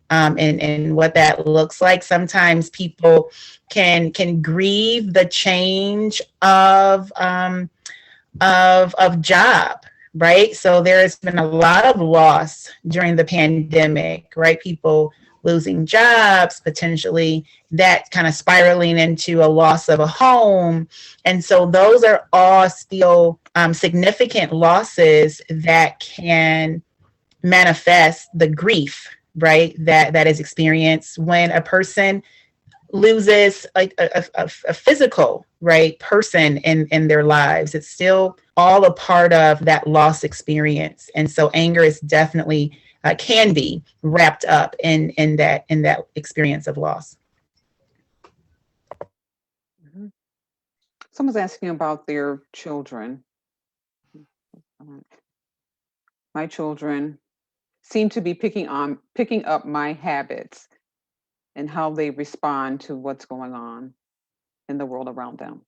And what that looks like. Sometimes people can grieve the change of job, right? So there has been a lot of loss during the pandemic, right? People losing jobs, potentially that kind of spiraling into a loss of a home. And so those are all still significant losses that can manifest the grief, right, that is experienced when a person loses like a physical, right, person in their lives. It's still all a part of that loss experience. And so anger is definitely can be wrapped up in that experience of loss. Mhm. Someone's asking about their children. My children seem to be picking up my habits and how they respond to what's going on in the world around them.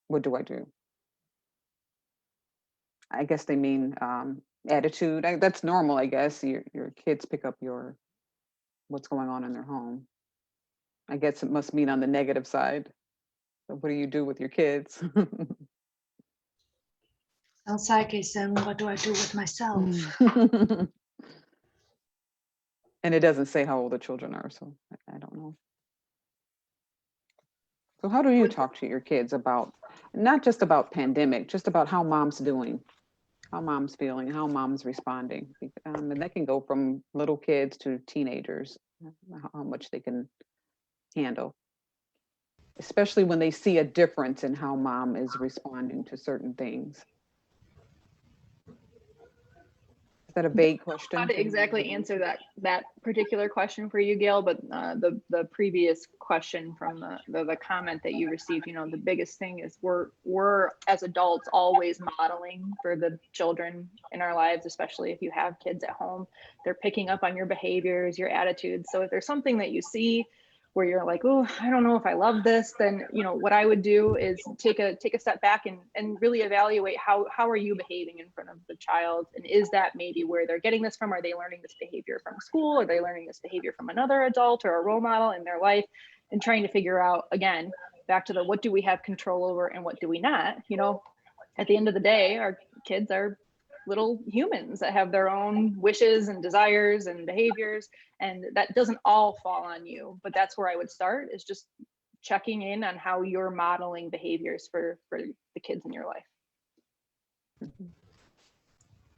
What do I do? I guess they mean attitude. That's normal, I guess. Your kids pick up what's going on in their home. I guess it must mean on the negative side. So what do you do with your kids? Sounds like it's what do I do with myself? And it doesn't say how old the children are, so I don't know. So how do you talk to your kids about, not just about pandemic, just about how mom's doing, how mom's feeling, how mom's responding? And that can go from little kids to teenagers, how much they can handle, especially when they see a difference in how mom is responding to certain things. Is that a vague question? How to exactly answer that particular question for you, Gail, but the previous question from the comment that you received, the biggest thing is we're as adults always modeling for the children in our lives, especially if you have kids at home. They're picking up on your behaviors, your attitudes. So if there's something that you see where you're like, oh, I don't know if I love this, then what I would do is take a step back and really evaluate how are you behaving in front of the child, and is that maybe where they're getting this from? Are they learning this behavior from school? Are they learning this behavior from another adult or a role model in their life? And trying to figure out, again, back to the what do we have control over and what do we not? At the end of the day, our kids are little humans that have their own wishes and desires and behaviors, and that doesn't all fall on you. But that's where I would start, is just checking in on how you're modeling behaviors for the kids in your life.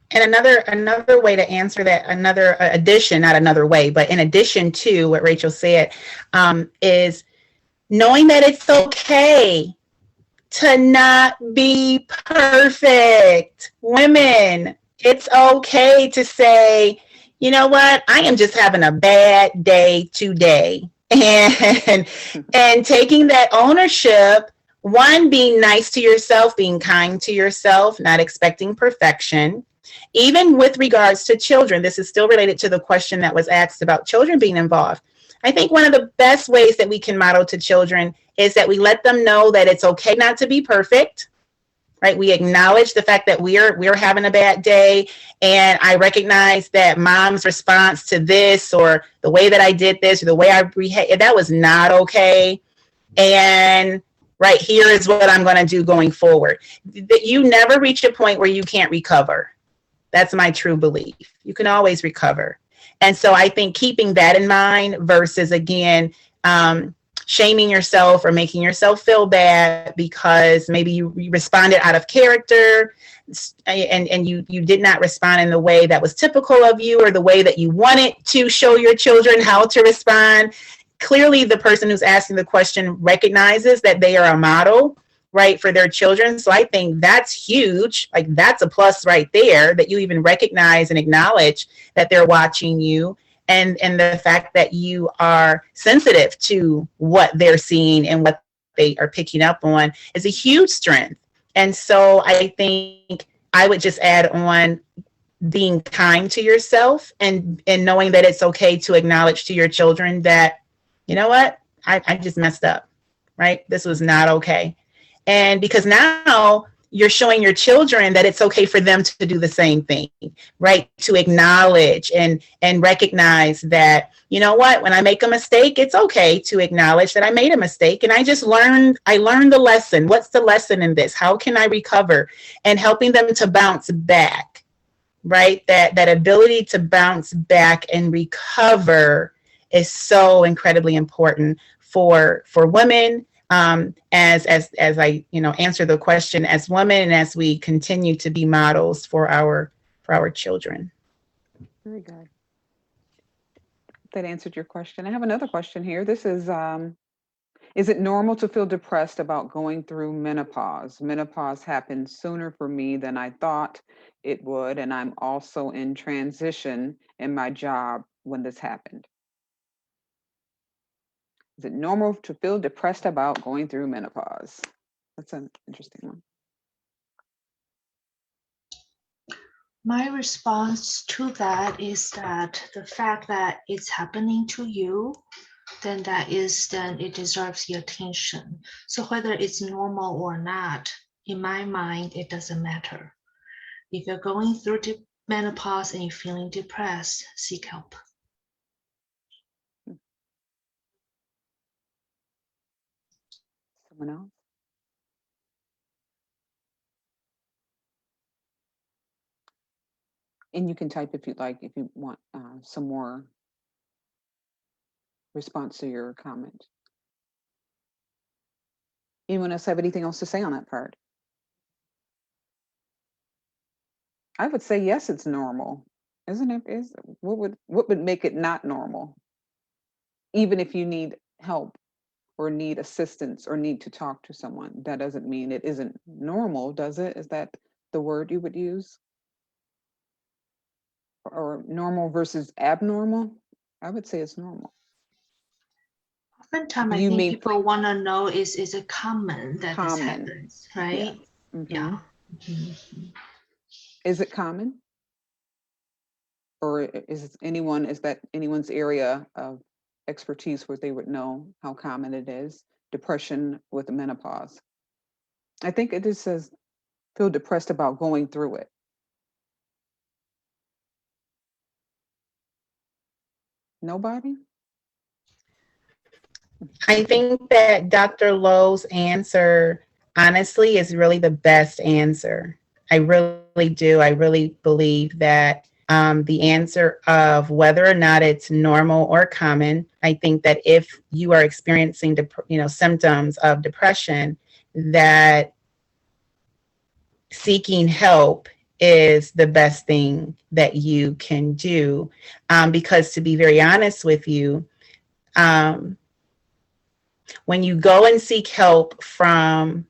And another way to answer that, another addition, not another way, but in addition to what Rachel said, is knowing that it's okay to not be perfect. Women, it's okay to say, you know what, I am just having a bad day today. And taking that ownership, one, being nice to yourself, being kind to yourself, not expecting perfection. Even with regards to children, this is still related to the question that was asked about children being involved. I think one of the best ways that we can model to children is that we let them know that it's okay not to be perfect, right? We acknowledge the fact that we're having a bad day, and I recognize that mom's response to this, or the way that I did this, or the way I behaved, that was not okay. And right? Here is what I'm going to do going forward. That you never reach a point where you can't recover. That's my true belief. You can always recover. And so I think keeping that in mind versus, again, shaming yourself or making yourself feel bad because maybe you responded out of character, and you did not respond in the way that was typical of you or the way that you wanted to show your children how to respond. Clearly, the person who's asking the question recognizes that they are a model, right, for their children. So I think that's huge. Like, that's a plus right there, that you even recognize and acknowledge that they're watching you, and the fact that you are sensitive to what they're seeing and what they are picking up on is a huge strength. And so I think I would just add on being kind to yourself, and knowing that it's okay to acknowledge to your children that, you know what, I just messed up, right? This was not okay. And because now you're showing your children that it's okay for them to do the same thing, right? To acknowledge and recognize that, you know what, when I make a mistake, it's okay to acknowledge that I made a mistake. And I learned the lesson. What's the lesson in this? How can I recover? And helping them to bounce back, right? That ability to bounce back and recover is so incredibly important for women, as I answer the question, as women, and as we continue to be models for our children. Very good. That answered your question. I have another question here. This is it normal to feel depressed about going through menopause? Menopause happened sooner for me than I thought it would, and I'm also in transition in my job when this happened. Is it normal to feel depressed about going through menopause? That's an interesting one. My response to that is that the fact that it's happening to you, then it deserves your attention. So whether it's normal or not, in my mind, it doesn't matter. If you're going through menopause and you're feeling depressed, seek help. Someone else? And you can type if you'd like, if you want some more response to your comment. Anyone else have anything else to say on that part? I would say yes, it's normal, isn't it? What would make it not normal? Even if you need help or need assistance or need to talk to someone, that doesn't mean it isn't normal, does it? Is that the word you would use? Or normal versus abnormal? I would say it's normal. Oftentimes, I You think mean people want to know is it common that this common? happens, right? Yeah. Yeah. Is it common? Or is that anyone's area of expertise where they would know how common it is? Depression with menopause. I think it just says feel depressed about going through it. Nobody? I think that Dr. Lowe's answer, honestly, is really the best answer. I really do. I really believe that the answer of whether or not it's normal or common, I think that if you are experiencing, symptoms of depression, that seeking help is the best thing that you can do. Because, to be very honest with you, when you go and seek help from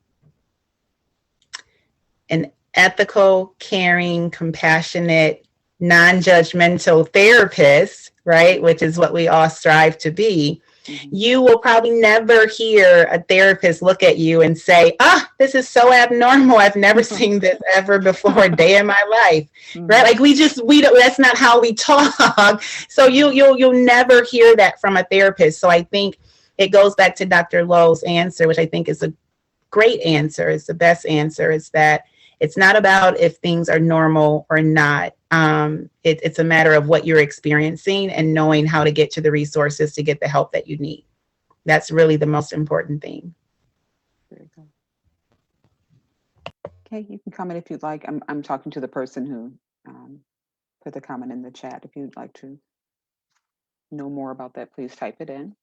an ethical, caring, compassionate, non-judgmental therapist, right, which is what we all strive to be, you will probably never hear a therapist look at you and say, this is so abnormal. I've never seen this ever before a day in my life, right? Like we don't, that's not how we talk. So you'll never hear that from a therapist. So I think it goes back to Dr. Lowe's answer, which I think is a great answer. It's the best answer. Is that it's not about if things are normal or not. It's a matter of what you're experiencing and knowing how to get to the resources to get the help that you need. That's really the most important thing. Very good. Okay, you can comment if you'd like. I'm talking to the person who put the comment in the chat. If you'd like to know more about that, please type it in.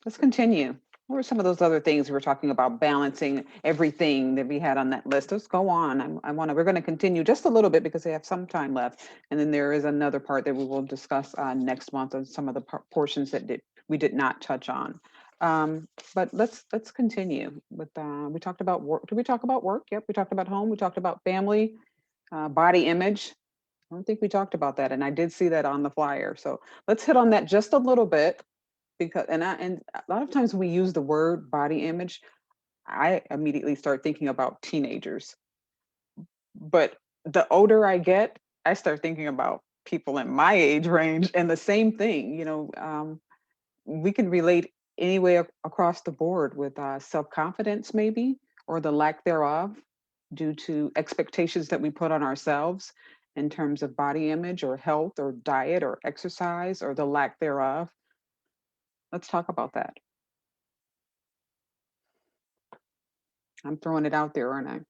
Let's continue. What were some of those other things we were talking about, balancing everything that we had on that list? Let's go on. We're going to continue just a little bit because we have some time left. And then there is another part that we will discuss next month on some of the portions that we did not touch on. But let's continue with, we talked about work. Did we talk about work? Yep, we talked about home. We talked about family, body image. I don't think we talked about that. And I did see that on the flyer. So let's hit on that just a little bit. Because and a lot of times when we use the word body image, I immediately start thinking about teenagers. But the older I get, I start thinking about people in my age range, and the same thing. We can relate anyway across the board with self-confidence, maybe, or the lack thereof, due to expectations that we put on ourselves in terms of body image or health or diet or exercise or the lack thereof. Let's talk about that. I'm throwing it out there, aren't I?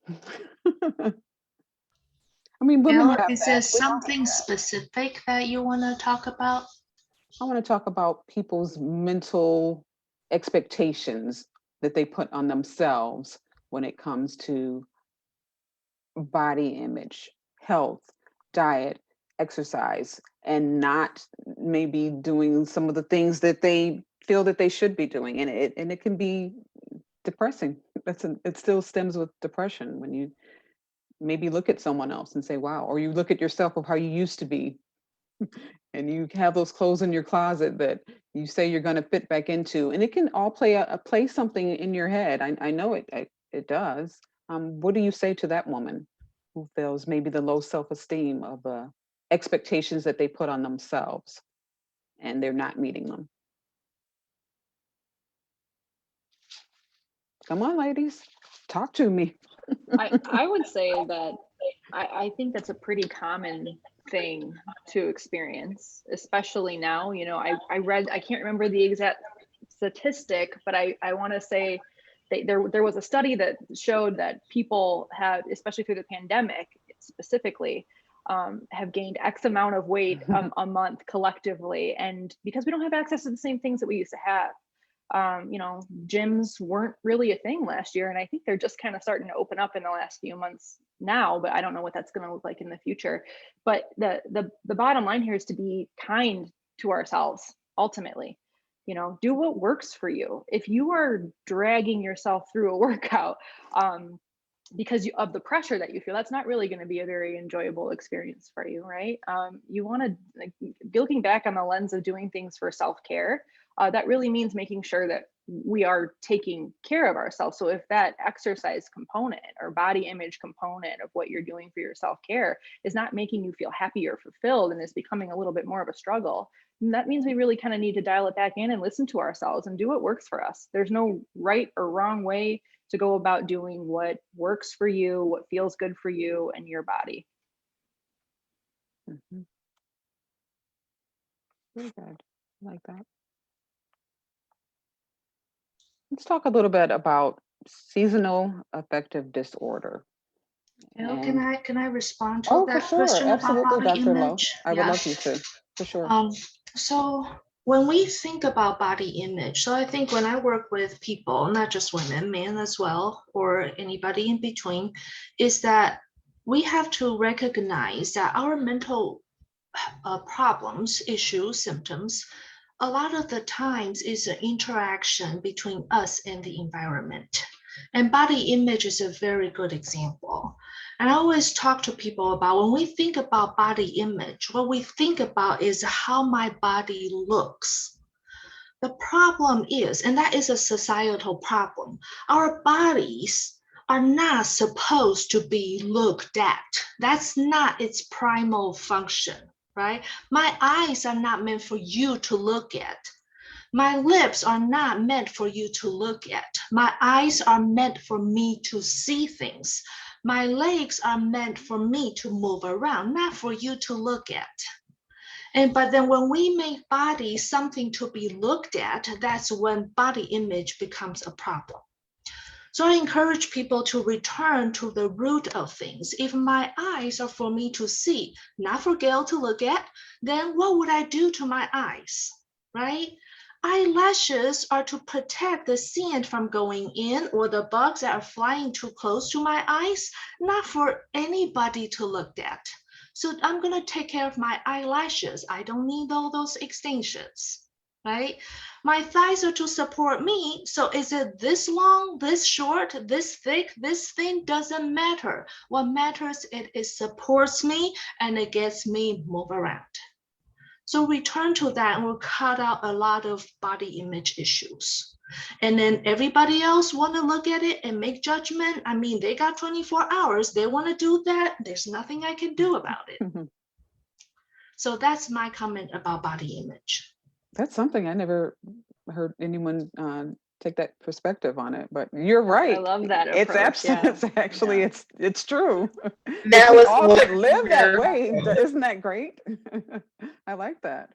I mean, women Bill, have is there that. something specific that you want to talk about? I want to talk about people's mental expectations that they put on themselves when it comes to body image, health, diet, exercise, and not maybe doing some of the things that they feel that they should be doing. And it can be depressing. It still stems with depression when you maybe look at someone else and say, wow, or you look at yourself of how you used to be and you have those clothes in your closet that you say you're going to fit back into, and it can all play something in your head. I know it does. What do you say to that woman who feels maybe the low self-esteem of expectations that they put on themselves and they're not meeting them? Come on, ladies, talk to me. I would say that I think that's a pretty common thing to experience, especially now. I read, I can't remember the exact statistic, but I want to say that there was a study that showed that people have, especially through the pandemic specifically, have gained X amount of weight a month collectively. And because we don't have access to the same things that we used to have, gyms weren't really a thing last year, and I think they're just kind of starting to open up in the last few months now, but I don't know what that's going to look like in the future. But the bottom line here is to be kind to ourselves. Ultimately, do what works for you. If you are dragging yourself through a workout because of the pressure that you feel, that's not really going to be a very enjoyable experience for you, right? You want to be looking back on the lens of doing things for self-care. That really means making sure that we are taking care of ourselves. So if that exercise component or body image component of what you're doing for your self-care is not making you feel happy or fulfilled and is becoming a little bit more of a struggle, that means we really kind of need to dial it back in and listen to ourselves and do what works for us. There's no right or wrong way to go about doing what works for you, what feels good for you and your body. Mm-hmm. Very good. I like that. Let's talk a little bit about seasonal affective disorder. Can I respond to Oh, for that sure. question about Absolutely, body Dr. Lowe. image? I would Yeah. love you to, for sure. So when we think about body image, so I think when I work with people, not just women, men as well, or anybody in between, is that we have to recognize that our mental problems, issues, symptoms, a lot of the times is an interaction between us and the environment. And body image is a very good example. And I always talk to people about when we think about body image, what we think about is how my body looks. The problem is, and that is a societal problem, our bodies are not supposed to be looked at. That's not its primal function, right? My eyes are not meant for you to look at. My lips are not meant for you to look at. My eyes are meant for me to see things. My legs are meant for me to move around, not for you to look at. But then when we make body something to be looked at, that's when body image becomes a problem. So I encourage people to return to the root of things. If my eyes are for me to see, not for Gail to look at, then what would I do to my eyes, right? Eyelashes are to protect the sand from going in or the bugs that are flying too close to my eyes, not for anybody to look at. So I'm going to take care of my eyelashes. I don't need all those extensions, right? My thighs are to support me. So is it this long, this short, this thick, this thin? Doesn't matter. What matters is it supports me and it gets me move around. So return to that and we'll cut out a lot of body image issues. And then everybody else want to look at it and make judgment. I mean, they got 24 hours. They want to do that. There's nothing I can do about it. So that's my comment about body image. That's something I never heard anyone take that perspective on it, but you're right. I love that It's approach, absolutely, yeah. it's actually, Yeah. it's true. That If we was all could live that wonderful. way. Isn't that great? I like that.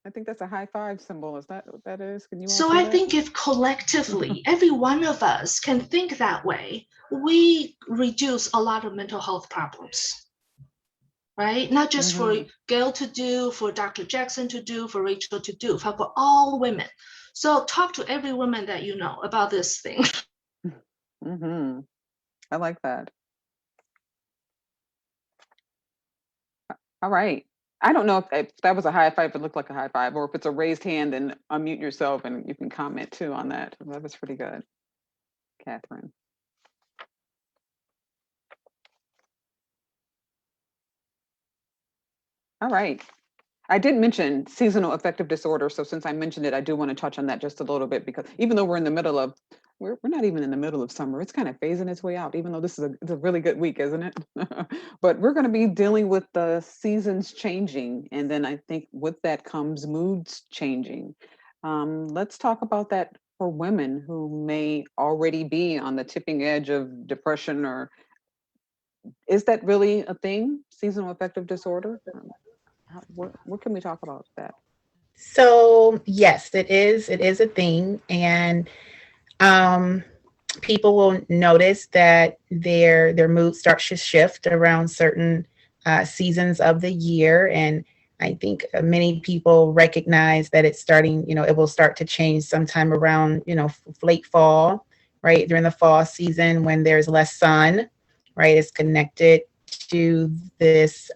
I think that's a high five symbol. Is that what that is? Can you all So see I that? think if collectively, every one of us can think that way, we reduce a lot of mental health problems, right? Not just for Gail to do, for Dr. Jackson to do, for Rachel to do, for all women. So talk to every woman that you know about this thing. I like that. All right. I don't know if that was a high five, it looked like a high five, or if it's a raised hand, then unmute yourself and you can comment too on that. That was pretty good, Catherine. All right. I did mention seasonal affective disorder. So since I mentioned it, I do want to touch on that just a little bit, because even though we're in the middle of, we're not even in the middle of summer, it's kind of phasing its way out, even though this is it's a really good week, isn't it? But we're going to be dealing with the seasons changing. And then I think with that comes moods changing. Let's talk about that for women who may already be on the tipping edge of depression, or is that really a thing, seasonal affective disorder? What can we talk about that? So yes, it is. It is a thing, and people will notice that their mood starts to shift around certain seasons of the year, and I think many people recognize that it's starting. It will start to change sometime around late fall, right during the fall season when there's less sun, right? It's connected to this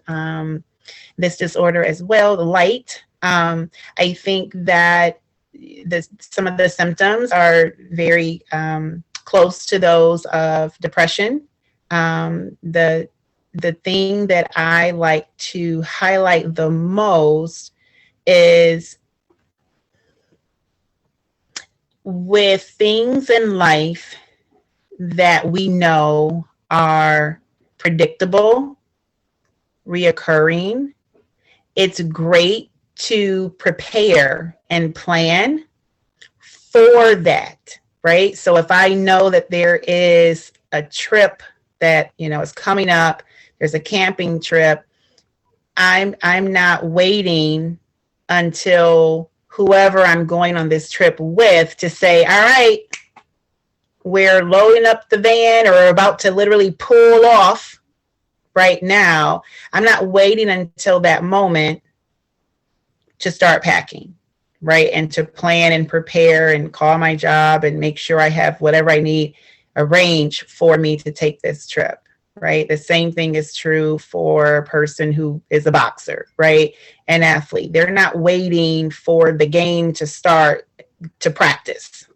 disorder as well, the light. I think that some of the symptoms are very close to those of depression. The thing that I like to highlight the most is with things in life that we know are predictable, reoccurring. It's great to prepare and plan for that, right? So if I know that there is a trip that is coming up, there's a camping trip, I'm not waiting until whoever I'm going on this trip with to say, all right, we're loading up the van or about to literally pull off right now. I'm not waiting until that moment to start packing, right? And to plan and prepare and call my job and make sure I have whatever I need arranged for me to take this trip, right? The same thing is true for a person who is a boxer, right? An athlete. They're not waiting for the game to start to practice,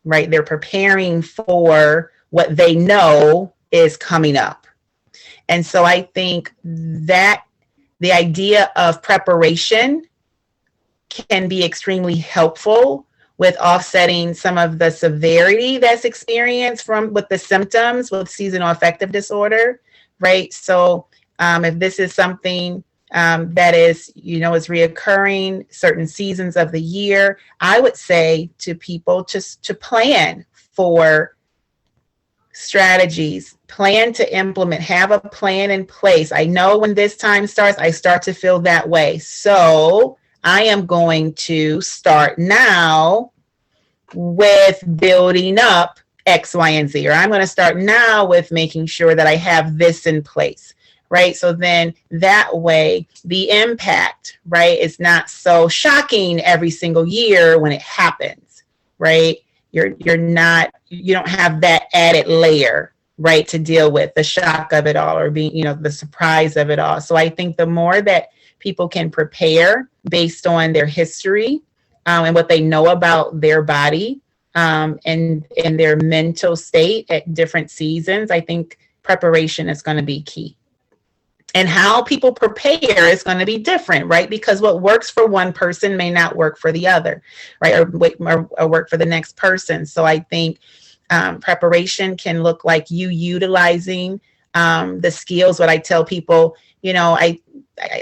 right? They're preparing for what they know is coming up. And so I think that the idea of preparation can be extremely helpful with offsetting some of the severity that's experienced with the symptoms with seasonal affective disorder, right? So if this is something that is reoccurring certain seasons of the year, I would say to people just to plan for strategies, plan to implement, have a plan in place. I know when this time starts, I start to feel that way. So I am going to start now with building up X, Y, and Z, or I'm going to start now with making sure that I have this in place, right? So then that way the impact, right, is not so shocking every single year when it happens, right? You're not, you don't have that added layer, right, to deal with the shock of it all, or being, the surprise of it all. So I think the more that people can prepare based on their history, and what they know about their body, and their mental state at different seasons, I think preparation is going to be key. And how people prepare is going to be different, right? Because what works for one person may not work for the other, right? Or work for the next person. So I think preparation can look like you utilizing the skills. What I tell people, I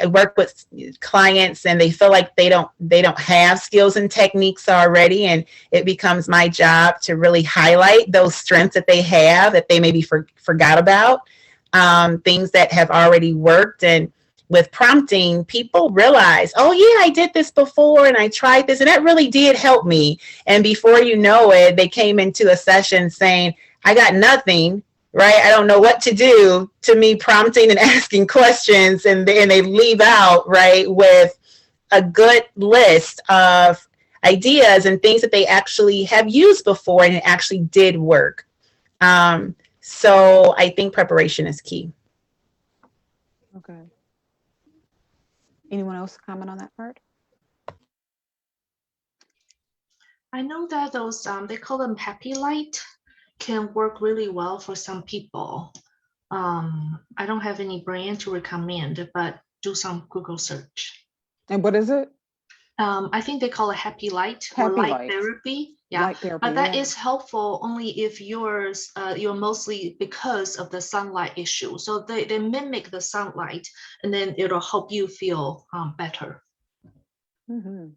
work with clients and they feel like they don't have skills and techniques already, and it becomes my job to really highlight those strengths that they have that they maybe forgot about, things that have already worked. And with prompting, people realize, oh yeah, I did this before and I tried this and that really did help me. And before you know it, they came into a session saying, I got nothing, right? I don't know what to do, to me prompting and asking questions, and they leave out, right, with a good list of ideas and things that they actually have used before and it actually did work. So I think preparation is key. Okay. Anyone else comment on that part? I know that those, they call them happy light, can work really well for some people. I don't have any brand to recommend, but do some Google search. And what is it? I think they call it happy light or Happy light light. therapy. Yeah, Light therapy. but that Yeah. is helpful only if you're mostly because of the sunlight issue. So they mimic the sunlight, and then it'll help you feel better. Mm-hmm.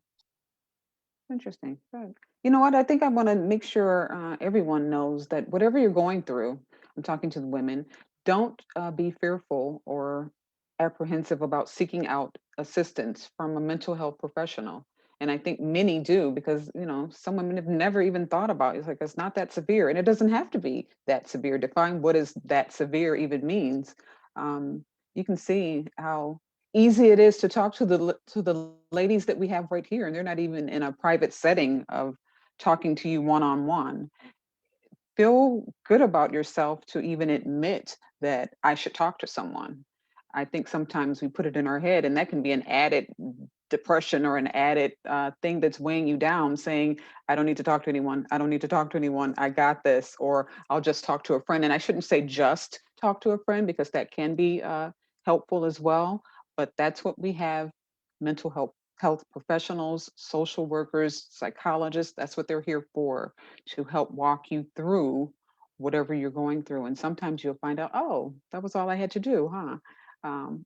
Interesting. Good. You know what? I think I want to make sure everyone knows that whatever you're going through, I'm talking to the women, don't be fearful or apprehensive about seeking out assistance from a mental health professional. And I think many do, because, some women have never even thought about it. It's like, it's not that severe. And it doesn't have to be that severe. Define what is that severe even means. You can see how easy it is to talk to the ladies that we have right here, and they're not even in a private setting of talking to you one-on-one. Feel good about yourself to even admit that I should talk to someone. I think sometimes we put it in our head, and that can be an added depression or an added thing that's weighing you down, saying, I don't need to talk to anyone. I don't need to talk to anyone. I got this, or I'll just talk to a friend. And I shouldn't say just talk to a friend, because that can be helpful as well. But that's what we have: mental health professionals, social workers, psychologists. That's what they're here for, to help walk you through whatever you're going through. And sometimes you'll find out, oh, that was all I had to do, huh? Um,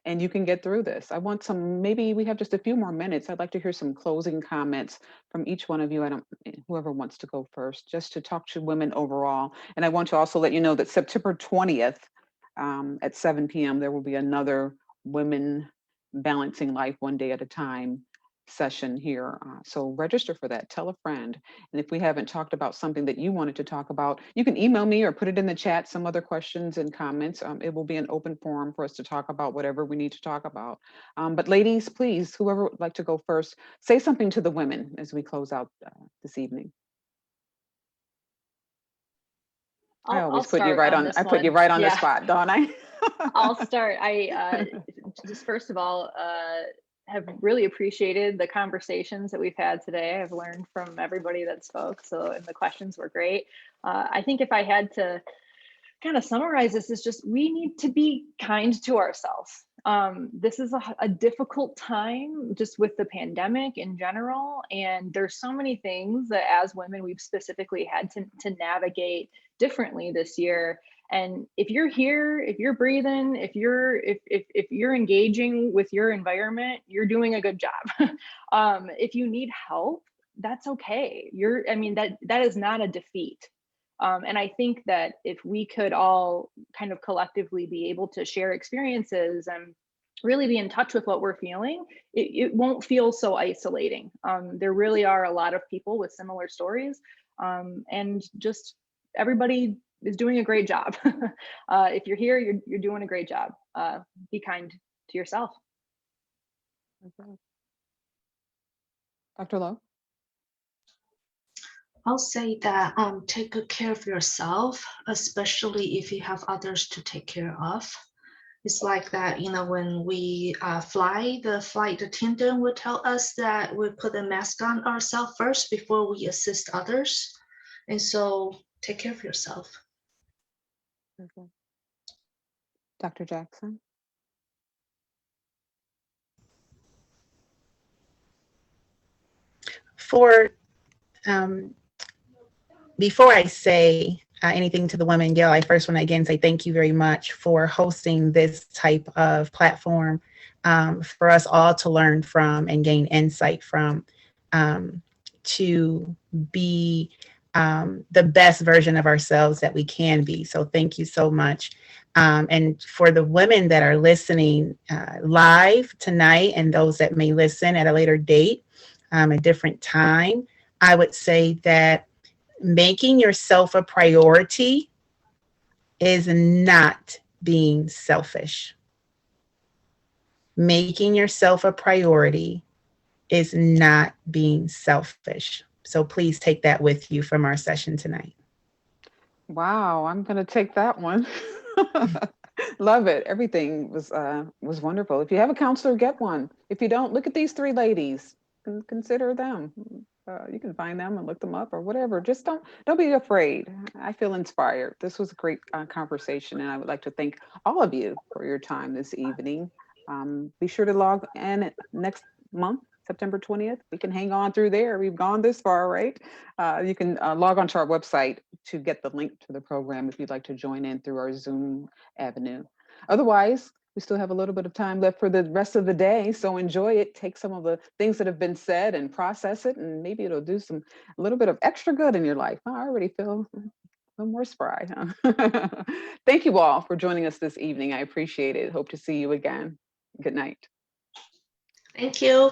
and you can get through this. I want maybe we have just a few more minutes. I'd like to hear some closing comments from each one of you. Whoever wants to go first, just to talk to women overall. And I want to also let you know that September 20th at 7 p.m., there will be another Women Balancing Life One Day at a Time session here. So register for that, tell a friend. And if we haven't talked about something that you wanted to talk about, you can email me or put it in the chat, some other questions and comments. It will be an open forum for us to talk about whatever we need to talk about. But ladies, please, whoever would like to go first, say something to the women as we close out this evening. I always put you right on. I put you right on the spot, don't I? I'll start. I just first of all have really appreciated the conversations that we've had today. I've learned from everybody that spoke, and the questions were great. I think if I had to kind of summarize this, is just we need to be kind to ourselves. This is a difficult time just with the pandemic in general, and there's so many things that as women we've specifically had to navigate differently this year. And if you're here, if you're breathing, if you're engaging with your environment, you're doing a good job. If you need help, that's okay. That is not a defeat. And I think that if we could all kind of collectively be able to share experiences and really be in touch with what we're feeling, it won't feel so isolating. There really are a lot of people with similar stories, and just everybody is doing a great job. If you're here, you're doing a great job. Be kind to yourself. Okay. Dr. Lowe? I'll say that take good care of yourself, especially if you have others to take care of. It's like that, when we fly, the flight attendant will tell us that we put a mask on ourselves first before we assist others. And so take care of yourself. Okay. Dr. Jackson? For before I say anything to the women, Gail, I first want to again say thank you very much for hosting this type of platform for us all to learn from and gain insight from, to be the best version of ourselves that we can be. So thank you so much. And for the women that are listening live tonight and those that may listen at a later date, a different time, I would say that making yourself a priority is not being selfish. Making yourself a priority is not being selfish. So please take that with you from our session tonight. Wow, I'm going to take that one. Love it. Everything was wonderful. If you have a counselor, get one. If you don't, look at these three ladies and consider them. You can find them and look them up or whatever. Just don't be afraid. I feel inspired. This was a great conversation, and I would like to thank all of you for your time this evening. Be sure to log in next month, September 20th. We can hang on through there. We've gone this far, right? You can log onto our website to get the link to the program if you'd like to join in through our Zoom avenue. Otherwise, we still have a little bit of time left for the rest of the day, so enjoy it. Take some of the things that have been said and process it, and maybe it'll do a little bit of extra good in your life. I already feel a little more spry. Huh? Thank you all for joining us this evening. I appreciate it. Hope to see you again. Good night. Thank you.